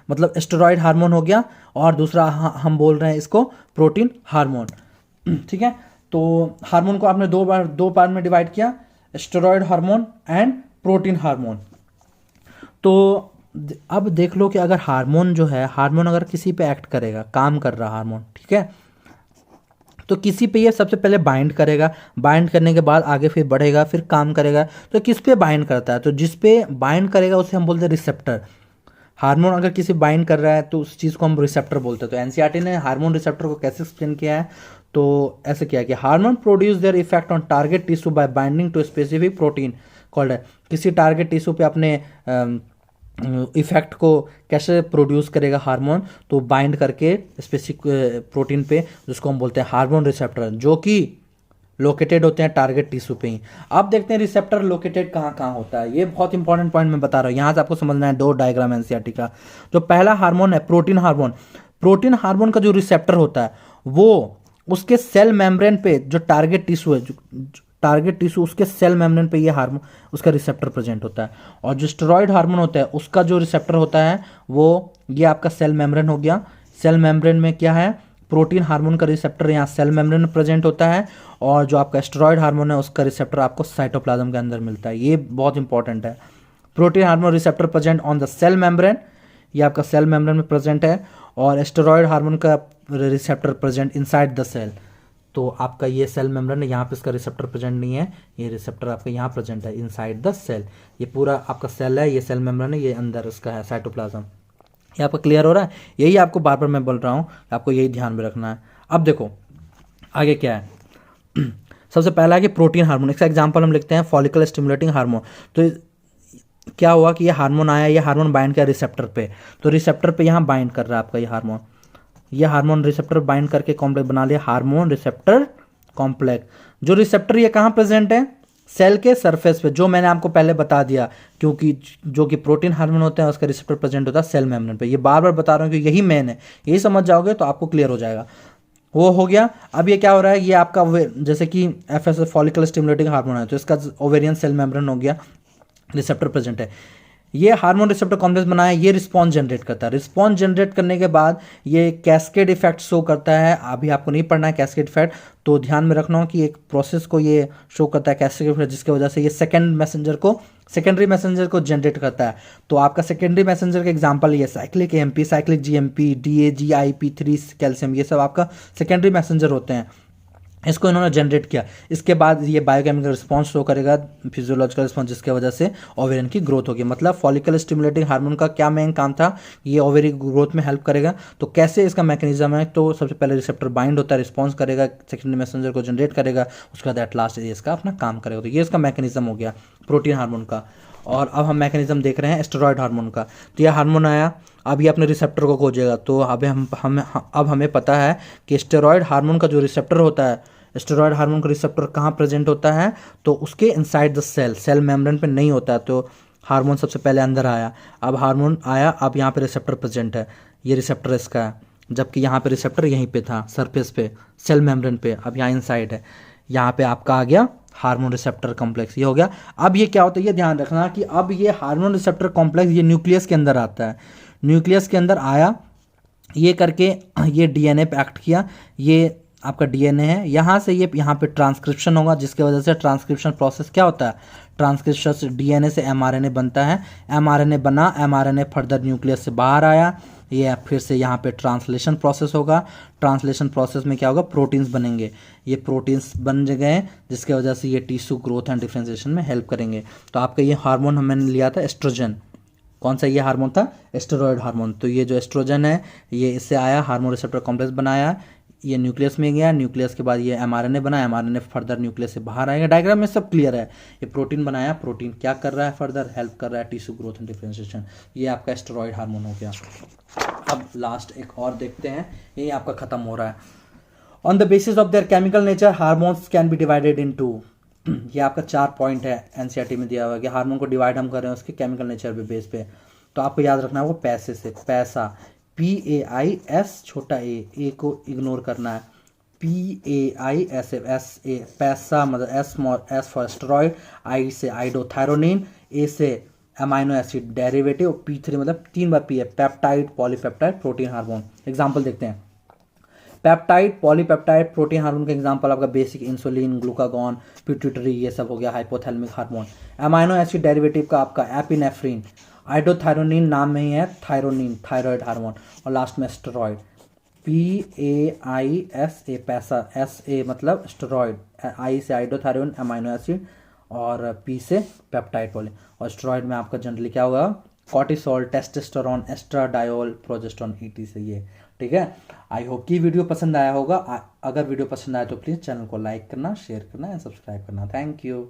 मतलब स्टेरॉयड हार्मोन हो गया, और दूसरा हम बोल रहे हैं इसको प्रोटीन हार्मोन। ठीक है, तो हार्मोन को आपने दो पार्ट में डिवाइड किया, steroid hormone and protein hormone. तो अब देख लो कि अगर हार्मोन जो है, हार्मोन अगर किसी पे एक्ट करेगा, काम कर रहा हार्मोन, ठीक है, तो किसी पे ये सबसे पहले बाइंड करेगा, बाइंड करने के बाद आगे फिर बढ़ेगा, फिर काम करेगा। तो किस पे बाइंड करता है, तो जिस पे बाइंड करेगा उसे हम बोलते हैं रिसेप्टर। हार्मोन अगर किसी बाइंड कर रहा है तो उस चीज़ को हम रिसेप्टर बोलते हैं। तो एनसीईआरटी ने हार्मोन रिसेप्टर को कैसे एक्सप्लेन किया है, तो ऐसे किया कि hormone produce their effect on target tissue by binding to specific protein called है। किसी टारगेट टिश्यू पे अपने इफेक्ट को कैसे प्रोड्यूस करेगा हार्मोन, तो बाइंड करके स्पेसिफिक प्रोटीन पे, जिसको हम बोलते हैं हार्मोन रिसेप्टर, जो कि लोकेटेड होते हैं टारगेट टिश्यू पे ही। अब देखते हैं रिसेप्टर लोकेटेड कहाँ कहाँ होता है। ये बहुत इंपॉर्टेंट पॉइंट मैं बता रहा हूँ, यहाँ से आपको समझना है। दो डायग्राम एनसीईआरटी का। जो पहला हार्मोन है प्रोटीन हार्मोन, प्रोटीन हार्मोन का जो रिसेप्टर होता है वो उसके सेल मेम्ब्रेन पे, जो टारगेट टिश्यू है, टारगेट टिश्यू उसके सेल मेम्ब्रेन पे ये हार्मोन, उसका रिसेप्टर प्रेजेंट होता है। और जो स्टेरॉयड हार्मोन होता है उसका जो रिसेप्टर होता है वो ये आपका सेल मेम्ब्रेन हो गया। सेल मेम्ब्रेन में क्या है, प्रोटीन हार्मोन का रिसेप्टर यहाँ सेल मेम्ब्रेन में प्रेजेंट होता है, और जो आपका स्टेरॉयड हार्मोन है उसका रिसेप्टर आपको साइटोप्लाज्म के अंदर मिलता है। ये बहुत इंपॉर्टेंट है। Protein hormone receptor present on the cell membrane, ये आपका सेल मेम्ब्रेन में प्रेजेंट है, और स्टेरॉयड हार्मोन का receptor present inside the cell. तो आपका ये सेल मेम्ब्रेन है, यहाँ पे इसका रिसेप्टर प्रेजेंट नहीं है, ये रिसेप्टर आपका यहाँ प्रेजेंट है इनसाइड द सेल। ये पूरा आपका सेल है, ये सेल मेम्ब्रेन है, ये अंदर इसका है साइटोप्लाज्म। ये आपका क्लियर हो रहा है? यही आपको बार बार मैं बोल रहा हूँ, आपको यही ध्यान में रखना है। अब देखो आगे क्या है। सबसे पहला है कि प्रोटीन हार्मोन। इसका एग्जांपल हम लिखते हैं फॉलिकल स्टिमुलेटिंग हार्मोन। तो क्या हुआ कि ये हार्मोन आया, ये हार्मोन बाइंड किया रिसेप्टर पे, तो रिसेप्टर पे यहाँ बाइंड कर रहा है आपका ये हार्मोन रिसेप्टर बाइंड करके कॉम्प्लेक्स बना लिया, हार्मोन रिसेप्टर कॉम्प्लेक्स। जो रिसेप्टर ये कहाँ प्रेजेंट है, सेल के सरफेस पे, जो मैंने आपको पहले बता दिया, क्योंकि जो कि प्रोटीन हार्मोन होते हैं उसका रिसेप्टर प्रेजेंट होता है सेल मेम्ब्रेन पे। ये बार बार बता रहा हूँ कि यही मेन है, यही समझ जाओगे तो आपको क्लियर हो जाएगा। वो हो गया। अब ये क्या हो रहा है, ये आपका जैसे कि एफएस फॉलिकल स्टिमुलेटिंग हार्मोन है, तो इसका ओवेरियन सेल मेम्ब्रेन हो गया, रिसेप्टर प्रेजेंट है। ये हार्मोन रिसेप्टर कॉम्प्लेक्स बनाया, ये रिस्पॉन्स जनरेट करता है। रिस्पॉन्स जनरेट करने के बाद ये कैस्केड इफेक्ट शो करता है। अभी आपको नहीं पढ़ना है कैस्केड इफेक्ट, तो ध्यान में रखना हो कि एक प्रोसेस को ये शो करता है कैस्केड इफेक्ट, जिसकी वजह से ये सेकेंडरी मैसेंजर को जनरेट करता है। तो आपका सेकेंडरी मैसेंजर का एग्जांपल ये cyclic AMP, cyclic GMP, DAGIP3 calcium, ये सब आपका सेकेंडरी मैसेंजर होते हैं। इसको इन्होंने जनरेट किया, इसके बाद ये बायोकेमिकल रिस्पांस शो करेगा, फिजियोलॉजिकल रिस्पांस, जिसके वजह से ओवेरियन की ग्रोथ होगी। मतलब फॉलिकल स्टिमुलेटिंग हार्मोन का क्या मेन काम था, ये ओवेरी ग्रोथ में हेल्प करेगा। तो कैसे इसका मैकेनिज्म है, तो सबसे पहले रिसेप्टर बाइंड होता है, रिस्पॉन्स करेगा, सेकेंडरी मैसेंजर को जनरेट करेगा, उसके बाद एट लास्ट ये इसका अपना काम करेगा। तो ये इसका मैकेनिज्म हो गया प्रोटीन हार्मोन का। और अब हम मैकेनिज्म देख रहे हैं स्टेरॉयड हार्मोन का। तो यह हार्मोन आया, अब ये अपने रिसेप्टर को खोजेगा। तो अब हमें पता है कि स्टेरॉयड हार्मोन का जो रिसेप्टर होता है, स्टेरॉयड हार्मोन का रिसेप्टर कहाँ प्रेजेंट होता है, तो उसके इनसाइड द सेल मेम्ब्रेन पे नहीं होता है। तो हार्मोन सबसे पहले अंदर आया, अब हार्मोन आया, अब यहाँ पे रिसेप्टर प्रेजेंट है, ये रिसेप्टर इसका है, जबकि यहाँ पे रिसेप्टर यहीं पे था सरफेस पे सेल मेम्ब्रेन पे, अब यहाँ इनसाइड है। यहाँ पे आपका आ गया हार्मोन रिसेप्टर कॉम्प्लेक्स, ये हो गया। अब ये क्या होता है, ये ध्यान रखना कि अब ये हार्मोन रिसेप्टर कॉम्प्लेक्स ये न्यूक्लियस के अंदर आता है। न्यूक्लियस के अंदर आया, ये करके ये डीएनए पे एक्ट किया, ये आपका डीएनए है, यहाँ से ये यहाँ पे ट्रांसक्रिप्शन होगा, जिसके वजह से ट्रांसक्रिप्शन प्रोसेस क्या होता है, ट्रांसक्रिप्शन से डीएनए से एमआरएनए बनता है, एमआरएनए बना, एमआरएनए फर्दर न्यूक्लियस से बाहर आया, ये फिर से यहाँ पे ट्रांसलेशन प्रोसेस होगा। ट्रांसलेशन प्रोसेस में क्या होगा, प्रोटीन्स बनेंगे, ये प्रोटीन्स बन गए, जिसके वजह से ये टिश्यू ग्रोथ एंड डिफरेंशिएशन में हेल्प करेंगे। तो आपका ये हार्मोन हमने लिया था एस्ट्रोजन, कौन सा ये हार्मोन था, स्टेरॉयड हार्मोन। तो ये जो एस्ट्रोजन है ये इससे आया, हार्मोन रिसेप्टर कॉम्प्लेक्स बनाया, ये न्यूक्लियस में गया, न्यूक्लियस के बाद ये एमआरएनए बना, एमआरएनए फर्दर न्यूक्लियस से बाहर आएगा। डायग्राम में सब क्लियर है। ये प्रोटीन बनाया, प्रोटीन क्या कर रहा है, फर्दर हेल्प कर रहा है टिश्यू ग्रोथ एंड डिफरेंशिएशन। ये आपका स्टेरॉयड हार्मोन हो गया। अब लास्ट एक और देखते हैं, यही आपका खत्म हो रहा है। On the basis of their chemical nature hormones can be divided into, ये आपका 4 पॉइंट है एनसीईआरटी में दिया हुआ है कि हार्मोन को डिवाइड हम कर रहे हैं उसके केमिकल नेचर पे बेस पे। तो आपको याद रखना है वो पैसे से, पैसा, PAIS छोटा ए को इग्नोर करना है, PAISA, पैसा मतलब एस फॉर स्टेरॉइड, आई से आइडोथायरोनिन, ए से अमाइनो एसिड डेरिवेटिव, P3 मतलब 3 बार P है, peptide, polypeptide, protein hormone. Example देखते हैं, पेप्टाइड, पॉलीपेप्टाइड, प्रोटीन हार्मोन का एग्जांपल आपका बेसिक इंसुलिन, ग्लूकागॉन, पिट्यूटरी, ये सब हो गया hypothalamic hormone. Amino acid derivative का आपका एपिनेफ्रिन, आइडोथायरोनिन नाम में ही है, थायरोनिन थायराइड हार्मोन, और लास्ट में स्टेरॉइड, PAISA पैसा, SA मतलब स्टेरॉइड, आई से आइडोथायरोन अमाइनो एसिड, और P से पेप्टाइड पॉली। और स्टेरॉइड में आपका जनरली क्या होगा, cortisol, testosterone, estradiol, progesterone, ET ये। ठीक है, आई होप कि वीडियो पसंद आया होगा। अगर वीडियो पसंद आया तो प्लीज़ चैनल को लाइक करना, शेयर करना एंड सब्सक्राइब करना। Thank you.